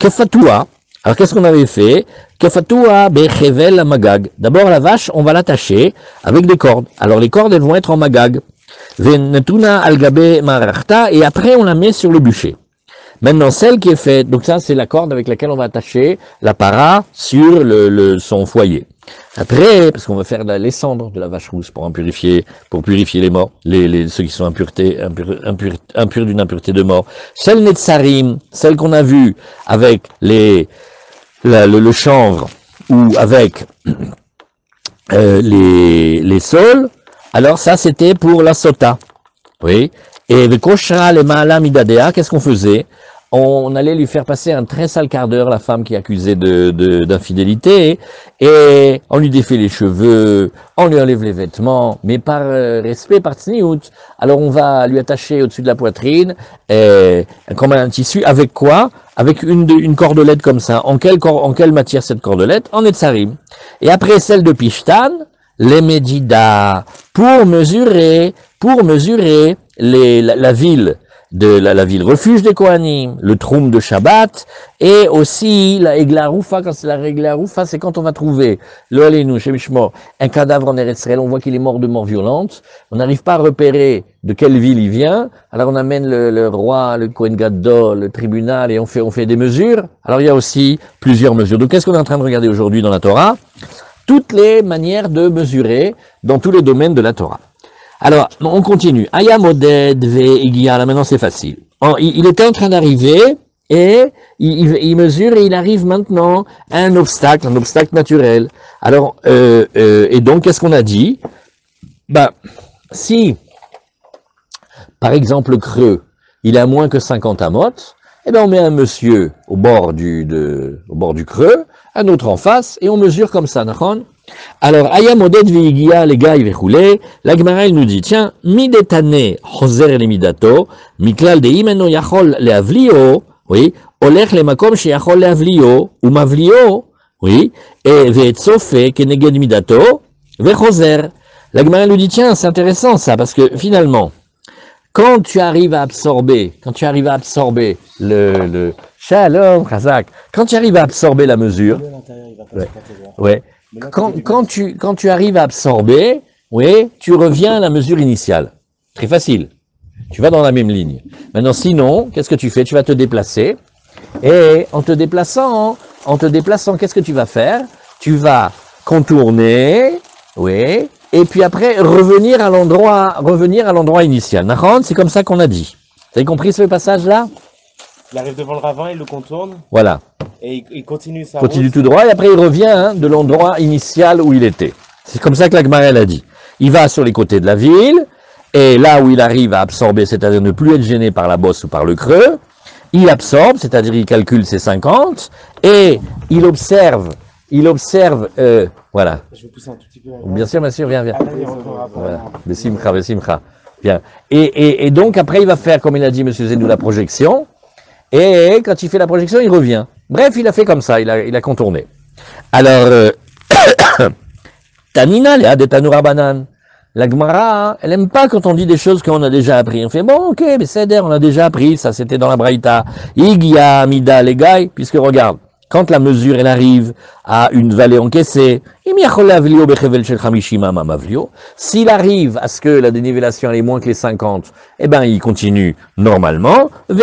kefatua, alors qu'est-ce qu'on avait fait? Kefatua bechevel magag. D'abord la vache, on va l'attacher avec des cordes. Alors les cordes, elles vont être en magag. Venetuna algabe marachta, et après on la met sur le bûcher. Maintenant, celle qui est faite, donc ça c'est la corde avec laquelle on va attacher la para sur son foyer. Après, parce qu'on va faire les cendres de la vache rousse pour purifier les morts, ceux qui sont impurs d'une impureté de mort. Celle netzarim, celle qu'on a vue avec le chanvre ou avec les saules, alors ça c'était pour la sota. Oui. Et le koshra le ma'ala midadea, qu'est-ce qu'on faisait? On allait lui faire passer un très sale quart d'heure, la femme qui accusait d'infidélité, et on lui défait les cheveux, on lui enlève les vêtements, mais par respect, par tsniout. Alors on va lui attacher au-dessus de la poitrine, comme un tissu, avec quoi? Avec une cordelette comme ça. En quelle matière cette cordelette? En etzarim. Et après celle de Pishtan, les Medida, pour mesurer la ville la ville refuge des Kohanim, le Troum de Shabbat, et aussi la Eglaroufa. Quand c'est la Eglaroufa, c'est quand on va trouver un cadavre en Eretz Israël, on voit qu'il est mort de mort violente, on n'arrive pas à repérer de quelle ville il vient, alors on amène le roi, le Kohen Gadol, le tribunal, et on fait des mesures. Alors il y a aussi plusieurs mesures. Donc qu'est-ce qu'on est en train de regarder aujourd'hui dans la Torah? Toutes les manières de mesurer dans tous les domaines de la Torah. Alors, on continue. Ayamoded ve Igia, là maintenant c'est facile. Il était en train d'arriver et il mesure et il arrive maintenant à un obstacle naturel. Alors, et donc qu'est-ce qu'on a dit? Si, par exemple, le creux, il est à moins que 50 amotes, eh ben on met un monsieur au bord du creux, un autre en face, et on mesure comme ça, d'accord? Alors, Ayamoded veigia les gars vechoulé, la Gemara elle nous dit, tiens, midetane choser le midato, miklal de imeno yachol leavlio, oui, olech le makom sheyachol leavlio, ou mavlio, oui, et veetsofe keneged midato, vechoser. La Gemara nous dit, tiens, c'est intéressant ça, parce que finalement, quand tu arrives à absorber, Shalom, Khazak, quand tu arrives à absorber la mesure, ouais, quand tu arrives à absorber, oui, tu reviens à la mesure initiale. Très facile. Tu vas dans la même ligne. Maintenant, sinon, qu'est-ce que tu fais? Tu vas te déplacer. Et en te déplaçant, qu'est-ce que tu vas faire? Tu vas contourner, oui, et puis après revenir à l'endroit initial. C'est comme ça qu'on a dit. Vous avez compris ce passage-là? Il arrive devant le ravin, il le contourne. Voilà. Et il continue sa Continue route. tout droit, et après il revient de l'endroit initial où il était. C'est comme ça que la Gemara a dit. Il va sur les côtés de la ville, et là où il arrive à absorber, c'est-à-dire ne plus être gêné par la bosse ou par le creux, il absorbe, c'est-à-dire il calcule ses 50, et il observe, voilà. Je vais pousser un tout petit peu. Bien sûr, viens. Ah, là, il reprendra pas. Voilà. Bessimcha. Bien. Et donc après il va faire, comme il a dit M. Zedou, la projection, et quand il fait la projection, il revient. Bref, il a fait comme ça, il a contourné. Alors, Tanina, Léa de Tanoura Banan. La Gemara, elle aime pas quand on dit des choses qu'on a déjà appris. On fait, bon, ok, mais c'est on a déjà appris, ça c'était dans la Braïta. Igia, Mida, Legai, puisque regarde, quand la mesure, elle arrive à une vallée encaissée, s'il arrive à ce que la dénivellation elle est moins que les 50, eh ben, il continue normalement, il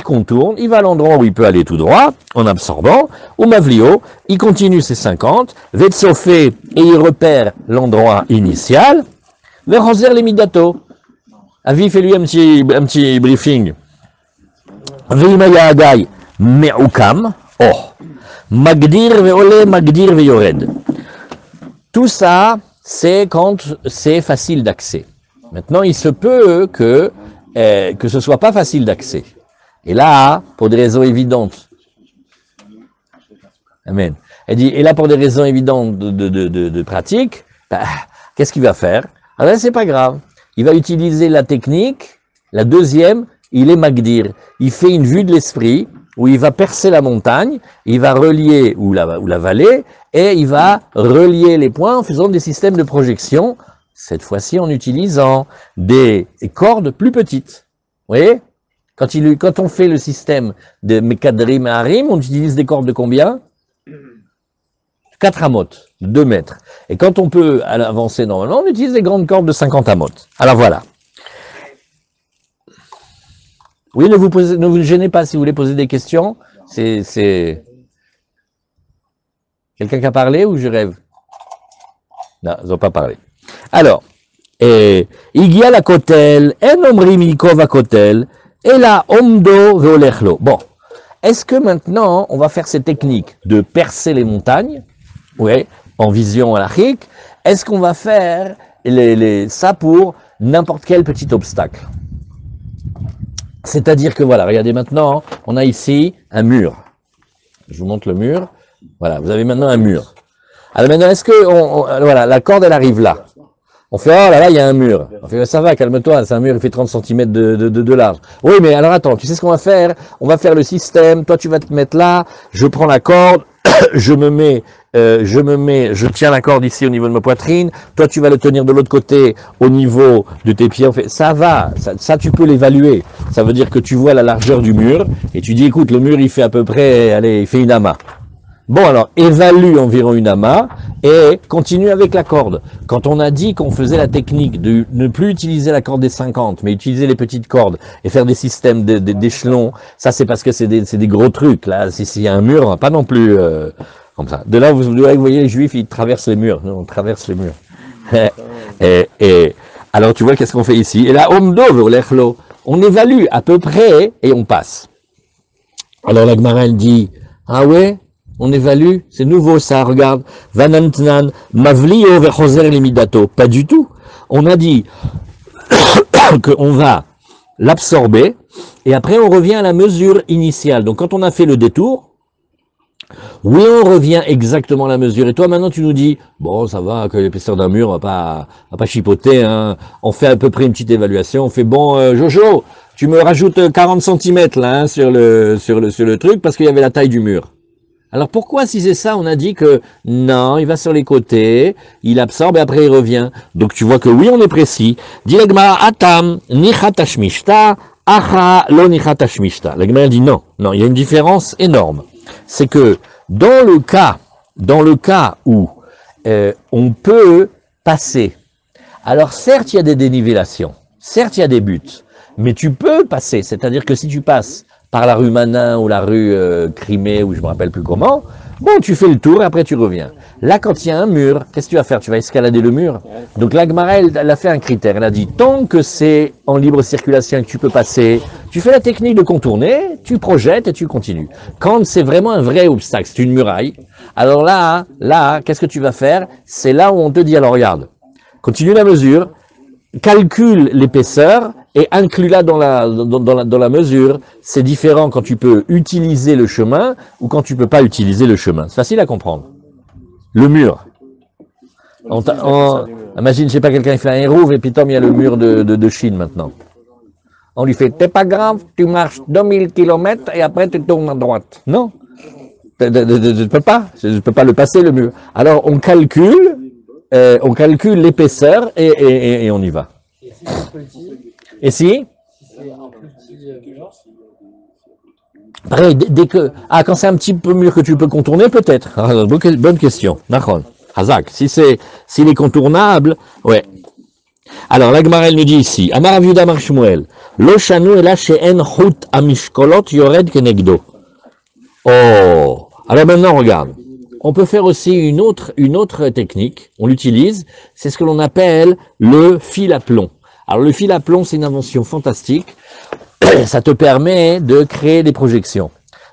contourne, il va à l'endroit où il peut aller tout droit, en absorbant, ou mavlio, il continue ses 50, et il repère l'endroit initial, veroser les midato. Avi, fais-lui un petit briefing. Veimaya agai me'ukam, magdir ve'ole, magdir ve'yored. Tout ça, c'est quand c'est facile d'accès. Maintenant, il se peut que ce soit pas facile d'accès. Et là, pour des raisons évidentes. Amen. Elle dit, et là, pour des raisons évidentes de pratique, qu'est-ce qu'il va faire? Ah ben, c'est pas grave. Il va utiliser la technique, la deuxième, il est magdir. Il fait une vue de l'esprit, où il va percer la montagne, il va relier, ou la vallée, et il va relier les points en faisant des systèmes de projection, cette fois-ci en utilisant des cordes plus petites. Vous voyez? Quand on fait le système de Mekadrim et Harim, on utilise des cordes de combien? 4 amotes, 2 mètres. Et quand on peut avancer normalement, on utilise des grandes cordes de 50 amotes. Alors voilà. Oui, ne vous gênez pas si vous voulez poser des questions. C'est... Quelqu'un qui a parlé ou je rêve? Non, ils n'ont pas parlé. Alors, Igia la kotel, en omri mikova kotel, et la omdo veolechlo. Bon, est-ce que maintenant, on va faire ces techniques de percer les montagnes, oui, en vision halachique, est-ce qu'on va faire ça pour n'importe quel petit obstacle? C'est-à-dire que voilà, regardez maintenant, on a ici un mur. Je vous montre le mur. Voilà, vous avez maintenant un mur. Alors maintenant, est-ce que, voilà, la corde, elle arrive là. On fait, oh là là, il y a un mur. On fait, ça va, calme-toi, c'est un mur, il fait 30 cm de large. Oui, mais alors attends, tu sais ce qu'on va faire? On va faire le système, toi tu vas te mettre là, je prends la corde, je tiens la corde ici au niveau de ma poitrine, toi tu vas le tenir de l'autre côté au niveau de tes pieds. On fait, ça va, ça tu peux l'évaluer. Ça veut dire que tu vois la largeur du mur et tu dis, écoute, le mur il fait à peu près, allez, il fait une amas. Bon alors, évalue environ une amas et continue avec la corde. Quand on a dit qu'on faisait la technique de ne plus utiliser la corde des 50, mais utiliser les petites cordes et faire des systèmes d'échelons, ça c'est parce que c'est des gros trucs. Là, s'il y a un mur, pas non plus comme ça. De là, vous voyez les Juifs, ils traversent les murs. Nous, on traverse les murs. et alors, tu vois, qu'est-ce qu'on fait ici? Et là, on évalue à peu près et on passe. Alors la Gemara, elle dit, ah ouais? On évalue, c'est nouveau ça, regarde. Vanantnan, Mavlio vechoser limidato. Pas du tout. On a dit qu'on va l'absorber et après on revient à la mesure initiale. Donc quand on a fait le détour, oui, on revient exactement à la mesure. Et toi maintenant tu nous dis, bon ça va, que l'épaisseur d'un mur, on va pas chipoter, hein. On fait à peu près une petite évaluation. On fait, bon Jojo, tu me rajoutes 40 cm là, hein, sur le truc parce qu'il y avait la taille du mur. Alors pourquoi, si c'est ça, on a dit que non, il va sur les côtés, il absorbe et après il revient. Donc tu vois que oui, on est précis. Dit la Gemara, atam, nichatashmishta, acha, lo nichatashmishta. La Gemara dit non, non, il y a une différence énorme. C'est que dans le cas où on peut passer, alors certes il y a des dénivellations, certes il y a des buts, mais tu peux passer, c'est-à-dire que si tu passes par la rue Manin ou la rue Crimée, ou je me rappelle plus comment, bon, tu fais le tour et après tu reviens. Là, quand il y a un mur, qu'est-ce que tu vas faire? Tu vas escalader le mur. Donc la Gemara, elle a fait un critère. Elle a dit, tant que c'est en libre circulation et que tu peux passer, tu fais la technique de contourner, tu projettes et tu continues. Quand c'est vraiment un vrai obstacle, c'est une muraille, alors là, qu'est-ce que tu vas faire? C'est là où on te dit, alors regarde, continue la mesure, calcule l'épaisseur et inclus-la dans la mesure. C'est différent quand tu peux utiliser le chemin ou quand tu peux pas utiliser le chemin. C'est facile à comprendre. Le mur. Imagine, je sais pas, quelqu'un il fait un hérouve et puis Tom, il y a le mur de Chine maintenant. On lui fait, t'es pas grave, tu marches 2000 km et après tu tournes à droite. Non. Je ne peux pas. Je peux pas le passer, le mur. Alors, on calcule l'épaisseur et on y va. Et si pareil, quand c'est un petit peu mûr que tu peux contourner, peut-être. Bonne question. Nachon. Hazak. S'il est contournable, ouais. Alors, la Gemara, elle nous dit ici, Amar Rav Yehuda Amar Shmuel, Lo shanu ela she'en chut amishkolot yored kenegdo. Oh. Alors maintenant, regarde. On peut faire aussi une autre technique. On l'utilise. C'est ce que l'on appelle le fil à plomb. Alors, le fil à plomb, c'est une invention fantastique. Ça te permet de créer des projections.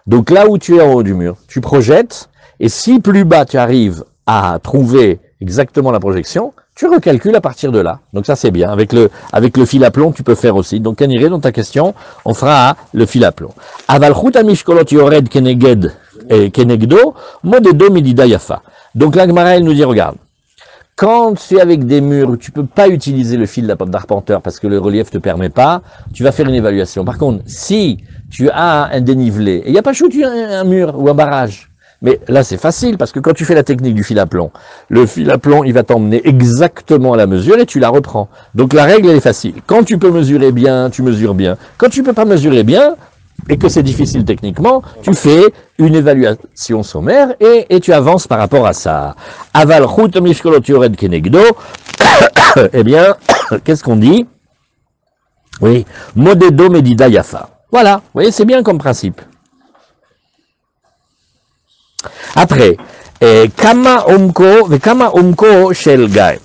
Donc là où tu es en haut du mur, tu projettes, et si plus bas tu arrives à trouver exactement la projection, tu recalcules à partir de là. Donc ça c'est bien. Avec le fil à plomb, tu peux faire aussi. Donc Kaniré, dans ta question, on fera le fil à plomb. Aval chut amishkolot yored kenegdo, modedo medida yafa. Donc la Gemara, elle nous dit, regarde, quand c'est avec des murs, tu peux pas utiliser le fil d'arpenteur parce que le relief te permet pas, tu vas faire une évaluation. Par contre, si tu as un dénivelé, et il n'y a pas tu as un mur ou un barrage, mais là c'est facile parce que quand tu fais la technique du fil à plomb, le fil à plomb, il va t'emmener exactement à la mesure et tu la reprends. Donc la règle, elle est facile. Quand tu peux mesurer bien, tu mesures bien. Quand tu peux pas mesurer bien, et que c'est difficile techniquement, tu fais une évaluation sommaire et tu avances par rapport à ça. Aval chut mishkolot yored kenegdo, eh bien, qu'est-ce qu'on dit? Oui, modedo medida yafa. Voilà, vous voyez, c'est bien comme principe. Après, kama omko shel gai.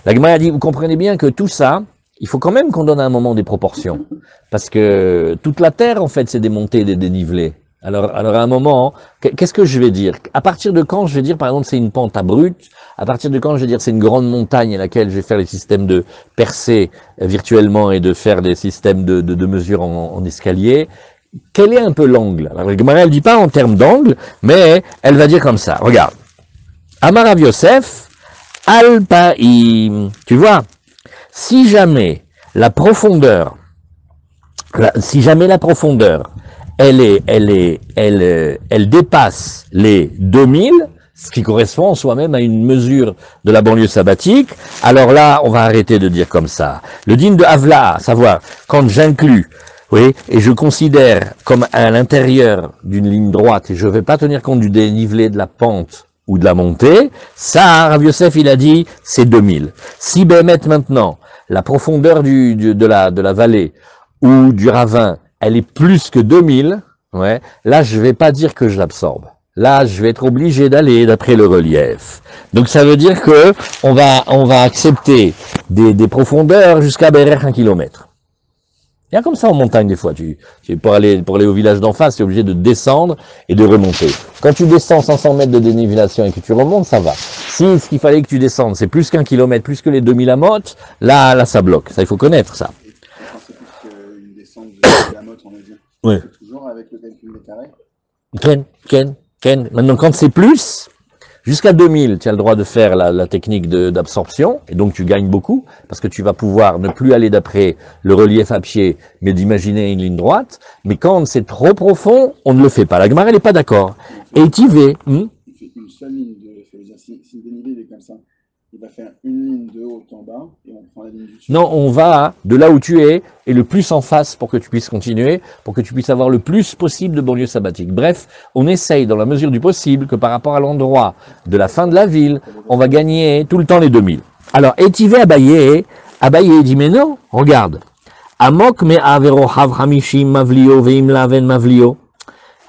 La Gemara dit, vous comprenez bien que tout ça, il faut quand même qu'on donne à un moment des proportions. Parce que toute la Terre, en fait, c'est des montées et des dénivelés. Alors à un moment, qu'est-ce que je vais dire? À partir de quand je vais dire, par exemple, c'est une pente abrupte? À partir de quand je vais dire c'est une grande montagne à laquelle je vais faire les systèmes de percer virtuellement et de faire des systèmes de mesure en escalier? Quel est un peu l'angle? Alors la Gemara, elle dit pas en termes d'angle, mais elle va dire comme ça. Regarde. Amar Rav Yosef, Alpaïm. Tu vois? Si jamais la profondeur, elle dépasse les 2000, ce qui correspond en soi-même à une mesure de la banlieue sabbatique, alors là, on va arrêter de dire comme ça. Le din de Havla, à savoir, quand j'inclus, oui, et je considère comme à l'intérieur d'une ligne droite, et je ne vais pas tenir compte du dénivelé de la pente ou de la montée, ça, Rav Yosef, il a dit, c'est 2000. Si Bémet maintenant, la profondeur de la vallée ou du ravin, elle est plus que 2000, ouais, là, je vais pas dire que je l'absorbe. Là, je vais être obligé d'aller d'après le relief. Donc, ça veut dire que on va accepter des profondeurs jusqu'à Bérer 1 km. Il y a comme ça en montagne des fois. Pour aller au village d'en face, tu es obligé de descendre et de remonter. Quand tu descends 500 mètres de dénivellation et que tu remontes, ça va. Si ce qu'il fallait que tu descendes, c'est plus qu'1 kilomètre, plus que les 2000 amotes, là, ça bloque. Ça, il faut connaître ça. Quand c'est plus qu'une descente de la motte, on va dire. Oui. Toujours avec le calcul des carrés. Ken. Maintenant, quand c'est plus, jusqu'à 2000, tu as le droit de faire la technique d'absorption, et donc tu gagnes beaucoup, parce que tu vas pouvoir ne plus aller d'après le relief à pied, mais d'imaginer une ligne droite. Mais quand c'est trop profond, on ne le fait pas. La Gemara, elle n'est pas d'accord. Et Tivé, Il fait une seule ligne de. Ça veut dire, si le dénivelé il est comme ça, il va faire une ligne de haut en bas et on prend la ligne du dessus. non, on va de là où tu es et le plus en face pour que tu puisses continuer, pour que tu puisses avoir le plus possible de banlieue sabbatique. Bref, on essaye dans la mesure du possible que par rapport à l'endroit de la fin de la ville, on va gagner tout le temps les 2000. Alors, Etivé Abaye dit, mais non, regarde. Amok me avero hav hamishim mavlio veim laven mavlio.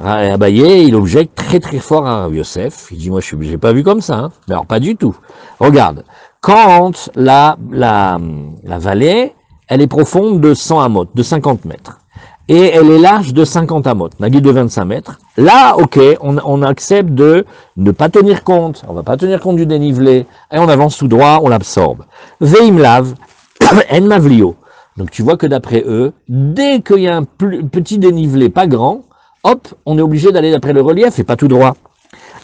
Abaye, il objecte très très fort à Rav Yosef. Il dit, moi je n'ai pas vu comme ça. Hein. Mais alors pas du tout. Regarde, quand la vallée, elle est profonde de 100 amot, de 50 mètres. Et elle est large de 50 amot, nagui de 25 mètres. Là, ok, on accepte de ne pas tenir compte. On va pas tenir compte du dénivelé. Et on avance tout droit, on l'absorbe. Veim lav, en mavlio. Donc tu vois que d'après eux, dès qu'il y a un petit dénivelé pas grand, hop, on est obligé d'aller d'après le relief et pas tout droit.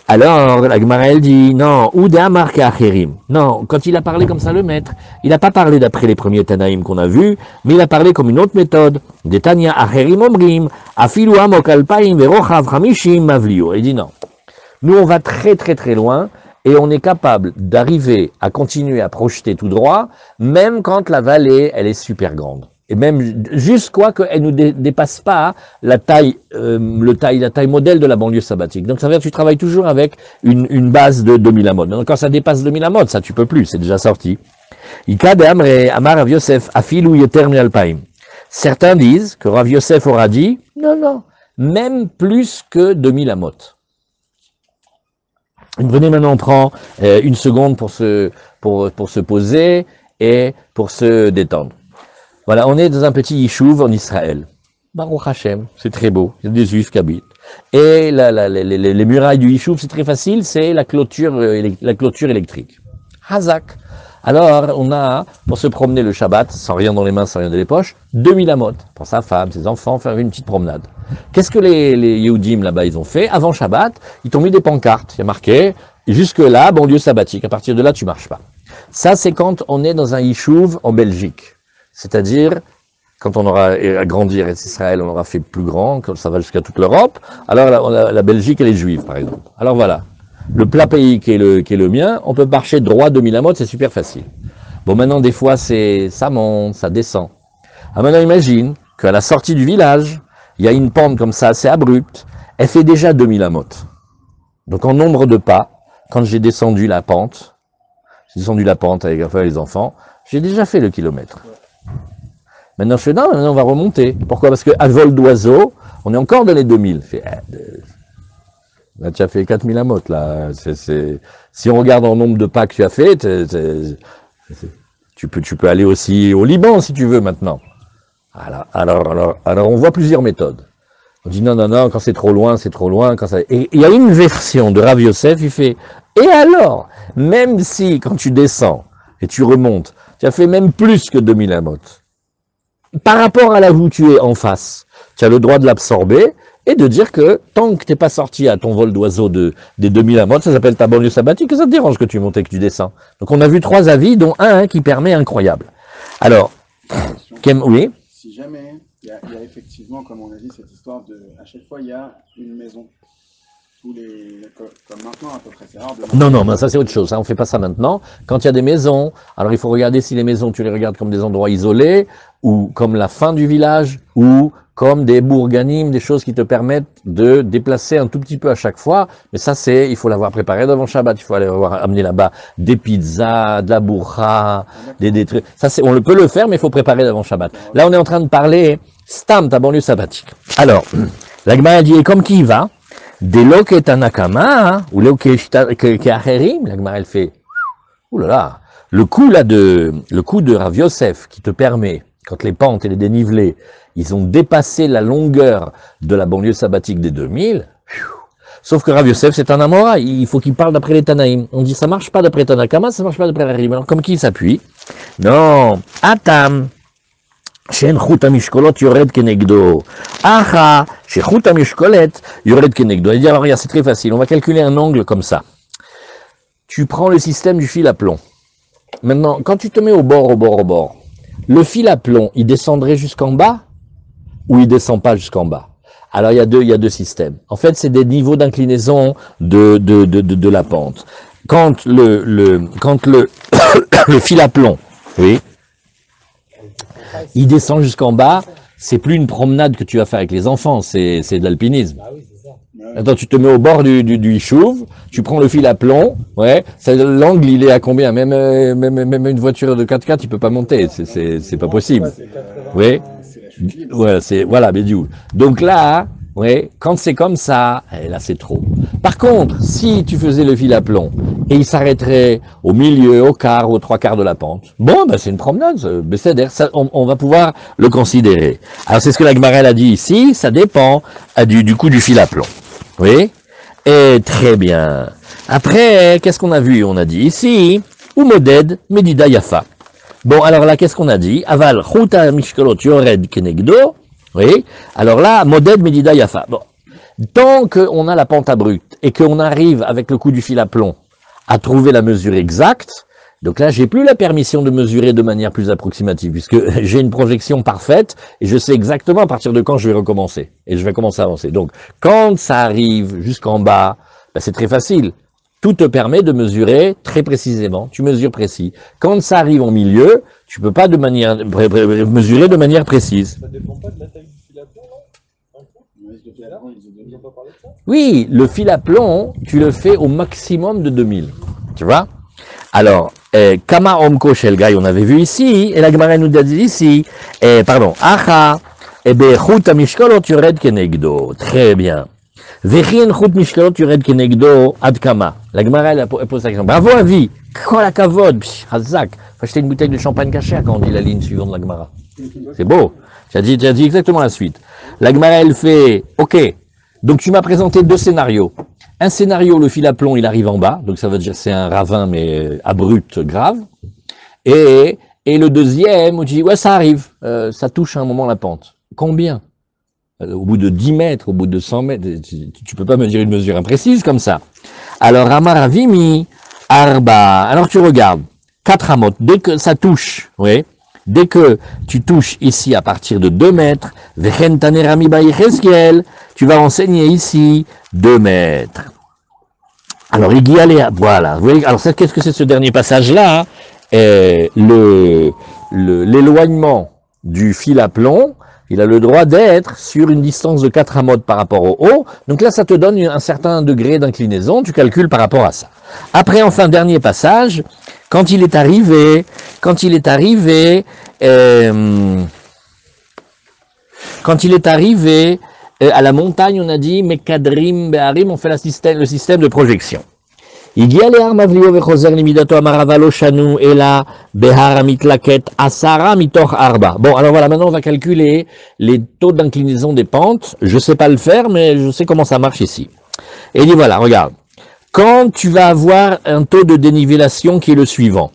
Alors, la Gemara, elle dit, non, ou d'Amar Ka'acherim. Non, quand il a parlé comme ça, le maître, il n'a pas parlé d'après les premiers Tanaïm qu'on a vus, mais il a parlé comme une autre méthode. Des Tanya Acherim Omrim, Afilu Amok Alpaim Verochav Hamishim Mavlio. Il dit non. Nous, on va très très très loin et on est capable d'arriver à continuer à projeter tout droit, même quand la vallée, elle est super grande. Et même jusqu'à qu'elle ne nous dépasse pas la taille modèle de la banlieue sabbatique. Donc ça veut dire que tu travailles toujours avec une base de 2000 amot. Donc quand ça dépasse 2000 amot, ça tu peux plus, c'est déjà sorti. Amar Rav Yosef afilu yeter mi alpaim. Certains disent que Rav Yosef aura dit, non, même plus que 2000 amot. Venez maintenant, on prend une seconde pour se poser et pour se détendre. Voilà, on est dans un petit yishuv en Israël. Baruch Hashem, c'est très beau, il y a des juifs qui habitent. Et les murailles du yishuv, c'est très facile, c'est la clôture électrique. Hazak. Alors, on a, pour se promener le Shabbat, sans rien dans les mains, sans rien dans les poches, 2000 amot, pour sa femme, ses enfants, faire une petite promenade. Qu'est-ce que les Yehudim là-bas, ils ont fait? Avant Shabbat, ils t'ont mis des pancartes, il y a marqué, jusque-là, banlieue sabbatique, à partir de là, tu marches pas. Ça, c'est quand on est dans un yishuv en Belgique. C'est-à-dire, quand on aura grandi à Israël, on aura fait plus grand, quand ça va jusqu'à toute l'Europe, alors la Belgique, elle est juive, par exemple. Alors voilà, le plat pays qui est le mien, on peut marcher droit 2000 amot, c'est super facile. Bon, maintenant, des fois, ça monte, ça descend. Ah, maintenant, imagine qu'à la sortie du village, il y a une pente comme ça, assez abrupte, elle fait déjà 2000 amot. Donc, en nombre de pas, quand j'ai descendu la pente avec les enfants, j'ai déjà fait le kilomètre. Maintenant, je fais, non, maintenant on va remonter. Pourquoi? Parce qu'à vol d'oiseau, on est encore dans les 2000. Là, tu as fait 4000 amot, là. Si on regarde en nombre de pas que tu as fait, tu peux aller aussi au Liban, si tu veux, maintenant. Alors, on voit plusieurs méthodes. On dit, non, quand c'est trop loin, c'est trop loin. Et il y a une version de Rav Yosef, il fait, et alors, même si, quand tu descends et tu remontes, tu as fait même plus que 2000 amot. Par rapport à là où tu es en face, tu as le droit de l'absorber et de dire que tant que tu n'es pas sorti à ton vol d'oiseau des 2000 amot, ça s'appelle ta banlieue sabbatique, et ça te dérange que tu montes et que tu descends. Donc on a vu 3 avis, dont un qui permet incroyable. Alors, oui. Si jamais il y a effectivement, comme on a dit, cette histoire à chaque fois il y a une maison. Comme maintenant à peu près, c'est rare de... Non, mais ça c'est autre chose, hein, on ne fait pas ça maintenant. Quand il y a des maisons, alors il faut regarder si les maisons, tu les regardes comme des endroits isolés, ou comme la fin du village, ou comme des bourganimes, des choses qui te permettent de déplacer un tout petit peu à chaque fois. Mais ça il faut l'avoir préparé devant Shabbat, il faut aller amener là-bas des pizzas, de la bourra, des trucs. Ça on peut le faire, mais il faut préparer devant Shabbat. Là on est en train de parler, Stam, ta banlieue sabbatique. Alors, la Gemara dit, et comme qui y va? Des loke tanakama, ou loke acherim, la Gemara elle fait, oulala, le coup de Rav Yosef qui te permet, quand les pentes et les dénivelés, ils ont dépassé la longueur de la banlieue sabbatique des 2000, sauf que Rav Yosef c'est un Amora, il faut qu'il parle d'après les Tanaïm. On dit ça marche pas d'après Tanakama, ça marche pas d'après Harim. Alors comme qui s'appuie? Non, Atam. שאין חוט המשקולות יורד כנגדו. Acha, שחוט המשקולת יורד כנגדו. Il dit alors regarde, c'est très facile, on va calculer un angle comme ça. Tu prends le système du fil à plomb. Maintenant, quand tu te mets au bord, le fil à plomb, il descendrait jusqu'en bas ou il descend pas jusqu'en bas? Alors il y a deux systèmes. En fait, c'est des niveaux d'inclinaison de la pente. Quand le fil à plomb, oui, il descend jusqu'en bas, c'est plus une promenade que tu vas faire avec les enfants, c'est de l'alpinisme. Attends, tu te mets au bord du Yishuv, tu prends le fil à plomb, ouais, l'angle il est à combien? Même une voiture de 4x4, tu peux pas monter, c'est pas possible. Oui. Voilà, Bédiou. Donc là, ouais, quand c'est comme ça, là c'est trop. Par contre, si tu faisais le fil à plomb et il s'arrêterait au milieu, au quart, aux trois quarts de la pente, bon, ben c'est une promenade, ça, on va pouvoir le considérer. Alors c'est ce que la Gemara a dit ici, ça dépend du coup du fil à plomb. Oui, et très bien. Après, qu'est-ce qu'on a vu? On a dit ici, ou moded medida yafa. Bon, alors là, qu'est-ce qu'on a dit? Aval chuta mishkolot yored kenegdo. Oui, alors là, moded medida yafa. Bon, tant qu'on a la pente abrupte et qu'on arrive avec le coup du fil à plomb à trouver la mesure exacte, donc là, j'ai plus la permission de mesurer de manière plus approximative, puisque j'ai une projection parfaite et je sais exactement à partir de quand je vais recommencer. Et je vais commencer à avancer. Donc, quand ça arrive jusqu'en bas, ben, c'est très facile. Tout te permet de mesurer très précisément. Tu mesures précis. Quand ça arrive au milieu, tu peux pas mesurer de manière précise. Ça dépend pas de la taille du fil à plomb, non? Ils ont pas parlé de ça? Oui, le fil à plomb, tu le fais au maximum de 2000. Tu vois? Alors, Kama Omko Shelgai, on avait vu ici, et la Gemara nous a dit ici, Acha, Chut Mishkolot Yored Kenegdo. Très bien. Vechin Chut Mishkolot Yored Kenegdo Ad Kama. La Gemara, elle pose la question. Bravo, Avi. Kol Hakavod, Hazak. Faut acheter une bouteille de champagne cachère quand on dit la ligne suivante de la Gemara. C'est beau. Tu as dit exactement la suite. La Gemara, elle fait, ok. Donc, tu m'as présenté deux scénarios. Un scénario, le fil à plomb, il arrive en bas, donc ça veut dire c'est un ravin, mais abrupt, grave. Et le deuxième, où tu dis, ouais, ça arrive, ça touche à un moment la pente. Combien? Au bout de 10 mètres, au bout de 100 mètres, tu peux pas me dire une mesure imprécise comme ça. Alors, Amaravimi, Arba, alors tu regardes, 4 amotes, dès que ça touche, oui, dès que tu touches ici à partir de 2 mètres, Vechentanerami Baïcheskel, tu vas enseigner ici 2 mètres. Alors, il y allait, voilà. Vous voyez, alors, qu'est-ce que c'est ce dernier passage-là? L'éloignement du fil à plomb, il a le droit d'être sur une distance de 4 amotes par rapport au haut. Donc là, ça te donne un certain degré d'inclinaison. Tu calcules par rapport à ça. Après, enfin, dernier passage, quand il est arrivé à la montagne, on a dit, Mekadrim Beharim, on fait le système de projection. Bon, alors voilà, maintenant on va calculer les taux d'inclinaison des pentes. Je sais pas le faire, mais je sais comment ça marche ici. Et il dit voilà, regarde. Quand tu vas avoir un taux de dénivellation qui est le suivant.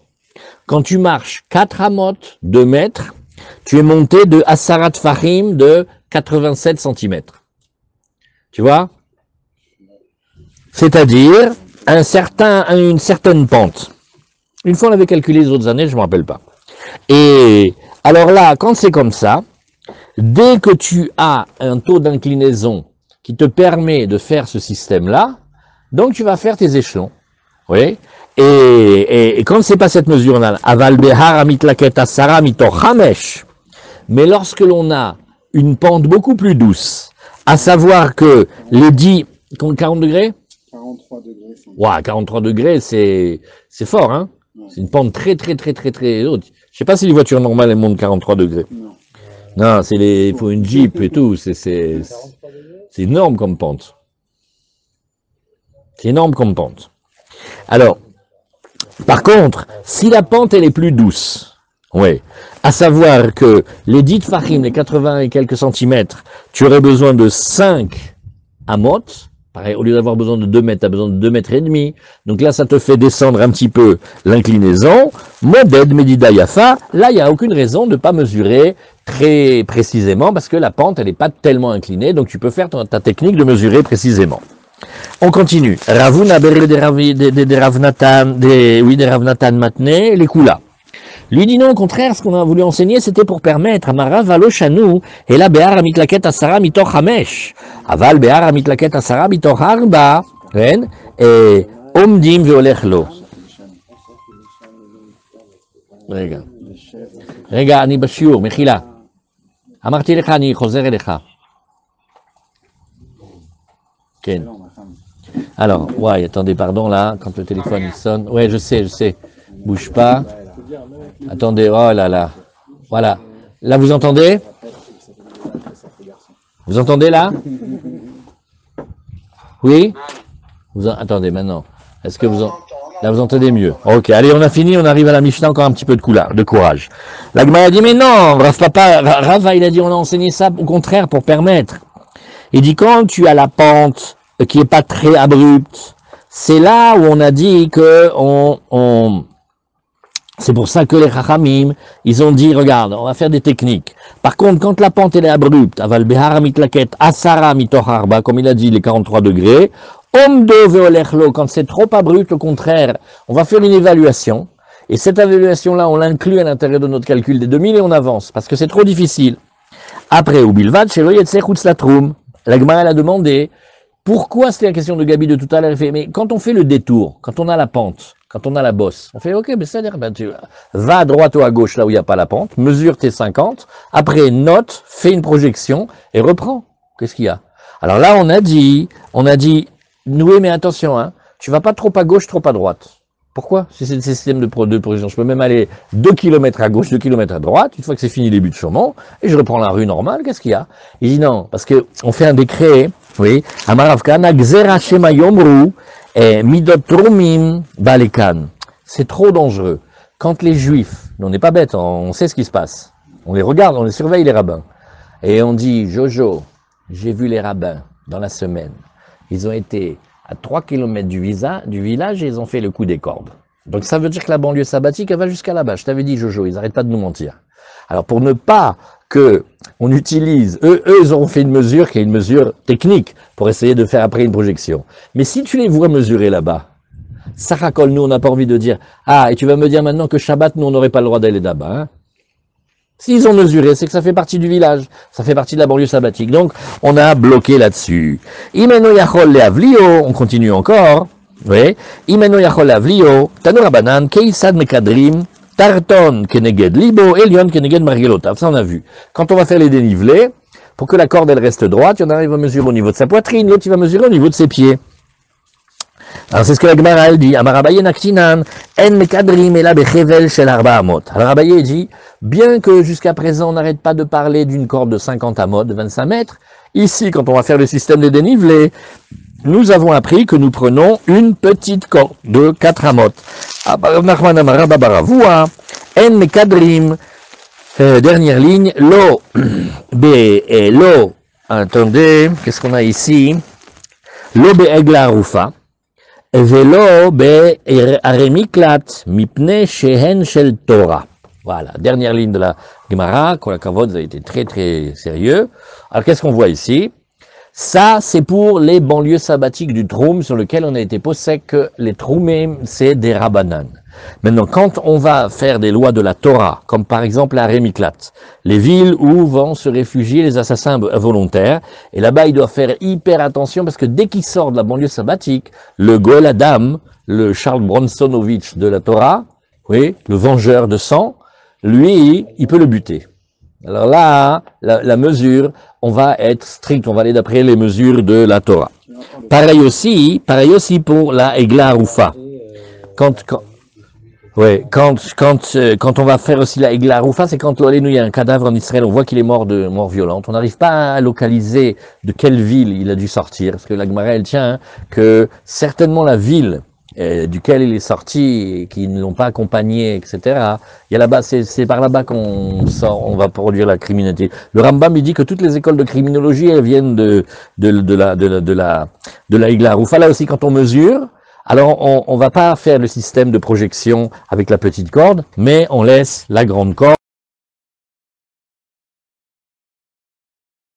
Quand tu marches 4 amotes, 2 mètres, tu es monté de Asarat Fahim de 87 cm. Tu vois? C'est-à-dire une certaine pente. Une fois on avait calculé les autres années, je ne me rappelle pas. Et alors là, quand c'est comme ça, dès que tu as un taux d'inclinaison qui te permet de faire ce système-là, donc tu vas faire tes échelons. Oui. Et quand c'est pas cette mesure-là, aval behar amitlaket asara mitoch hamesh. Mais lorsque l'on a une pente beaucoup plus douce, à savoir que les 40 degrés? 43 degrés. Ouah, 43 degrés, c'est fort, hein? Ouais. C'est une pente très haute. Je sais pas si les voitures normales, elles montent 43 degrés. Non, il faut une Jeep et tout. C'est énorme comme pente. C'est énorme comme pente. Alors, par contre, si la pente, elle est plus douce, oui, à savoir que les 10 fachim, les 80 et quelques centimètres, tu aurais besoin de 5 amotes. Pareil, au lieu d'avoir besoin de 2 mètres, tu as besoin de 2 mètres et demi. Donc là, ça te fait descendre un petit peu l'inclinaison. Moded, Medida, Yafa. Là, il n'y a aucune raison de ne pas mesurer très précisément parce que la pente, elle n'est pas tellement inclinée. Donc tu peux faire ta technique de mesurer précisément. On continue. Ravuna, des Ravnatan Matne, les Kula. Lui dit non, au contraire, ce qu'on a voulu enseigner, c'était pour permettre, Amara valo shanu, et la be'ar amitlaket asara mitoch hamesh, aval be'ar amitlaket asara mitoch arba, et omdim veolech lo. רגע, רגע, אני בשיעור, מחילה. אמרתי לך, אני חוזר אליך. כן. Alors, ouais, attendez, pardon, là, quand le téléphone il sonne. Ouais, je sais. Bouge pas. Attendez, oh là là. Voilà. Là, vous entendez? Vous entendez là? Oui? Attendez, maintenant. Est-ce que là, vous entendez mieux? Ok, allez, on a fini, on arrive à la Mishnah, encore un petit peu de courage. La Gemara a dit, mais non, Rava, il a dit, on a enseigné ça, au contraire, pour permettre. Il dit, quand tu as la pente qui est pas très abrupte, c'est là où on a dit que c'est pour ça que les Chachamim, ils ont dit, regarde, on va faire des techniques. Par contre, quand la pente elle est abrupte, aval behara mitlaket asara mitoch arba, comme il a dit, les 43 degrés, quand c'est trop abrupt, au contraire, on va faire une évaluation. Et cette évaluation-là, on l'inclut à l'intérieur de notre calcul des 2000 et on avance, parce que c'est trop difficile. Après, ou bilvad, chez la Gemara a demandé, pourquoi c'était la question de Gabi de tout à l'heure, il fait, mais quand on fait le détour, quand on a la pente, quand on a la bosse, on fait, ok, mais c'est-à-dire, ben, tu vas à droite ou à gauche, là où il n'y a pas la pente, mesure tes 50, après note, fais une projection, et reprends. Qu'est-ce qu'il y a? Alors là, on a dit, oui, mais attention, hein, tu vas pas trop à gauche, trop à droite. Pourquoi? C'est le système de projection. Je peux même aller 2 km à gauche, 2 km à droite, une fois que c'est fini les buts de Chaumont, et je reprends la rue normale, qu'est-ce qu'il y a? Il dit non, parce que on fait un décret, oui, Amaravkana Gzera Shema Yomru, Midot Trumim Balekan. C'est trop dangereux. Quand les Juifs, on n'est pas bêtes, on sait ce qui se passe. On les regarde, on les surveille, les rabbins. Et on dit, Jojo, j'ai vu les rabbins dans la semaine. Ils ont été à 3 km du village et ils ont fait le coup des cordes. Donc ça veut dire que la banlieue sabbatique, elle va jusqu'à là-bas. Je t'avais dit, Jojo, ils n'arrêtent pas de nous mentir. Alors pour ne pas que on utilise, eux, ils auront fait une mesure qui est une mesure technique pour essayer de faire après une projection. Mais si tu les vois mesurer là-bas, Sarakol, nous, on n'a pas envie de dire, ah, et tu vas me dire maintenant que Shabbat, nous, on n'aurait pas le droit d'aller là-bas, hein. S'ils ont mesuré, c'est que ça fait partie du village, ça fait partie de la banlieue sabbatique. Donc, on a bloqué là-dessus. Imeno yachol leavlio, on continue encore. Oui. Imeno yachol leavlio, tanu rabanan, keisad mekadrim, tarton keneged libo, elion keneged margelotav. Ça, on a vu. Quand on va faire les dénivelés, pour que la corde, elle reste droite, il y en a un qui va mesurer au niveau de sa poitrine, l'autre, il va mesurer au niveau de ses pieds. Alors c'est ce que la Gemara elle dit. Amar Abaye naktinan en mekadrim ela bechevel shel arba amot. Alors Abaye dit, bien que jusqu'à présent on n'arrête pas de parler d'une corde de 50 amot, de 25 mètres, ici quand on va faire le système de dénivelé, nous avons appris que nous prenons une petite corde de 4 amot. Nachman amar Rabba bar Avua en mekadrim, dernière ligne, lo lo, attendez, qu'est-ce qu'on a ici? Lo be'egla arufa. Velo be'aremiklat mipne shehen shel Torah. Voilà, dernière ligne de la Gemara, quand la Kavod a été très très sérieux. Alors qu'est-ce qu'on voit ici? Ça, c'est pour les banlieues sabbatiques du Troum, sur lequel on a été posé que les Troumim, c'est des Rabbanan. Maintenant, quand on va faire des lois de la Torah, comme par exemple la Rémiklat, les villes où vont se réfugier les assassins volontaires, et là-bas, il doit faire hyper attention, parce que dès qu'il sort de la banlieue sabbatique, le Goel Adam, le Charles Bronsonovitch de la Torah, oui, le vengeur de sang, lui, il peut le buter. Alors là, la mesure, on va être strict, on va aller d'après les mesures de la Torah. Pareil aussi pour la Egla Arufa. Quand on va faire aussi la Egla Arufa, c'est quand il y a un cadavre en Israël, on voit qu'il est mort de mort violente. On n'arrive pas à localiser de quelle ville il a dû sortir, parce que la Gemara, elle tient que certainement la ville duquel il est sorti, et qui ne l'ont pas accompagné, etc. Il y a là-bas, c'est par là-bas qu'on sort, on va produire la criminalité. Le Rambam, il dit que toutes les écoles de criminologie, elles viennent de la Egla Arufa. Là aussi, quand on mesure, alors on va pas faire le système de projection avec la petite corde, mais on laisse la grande corde.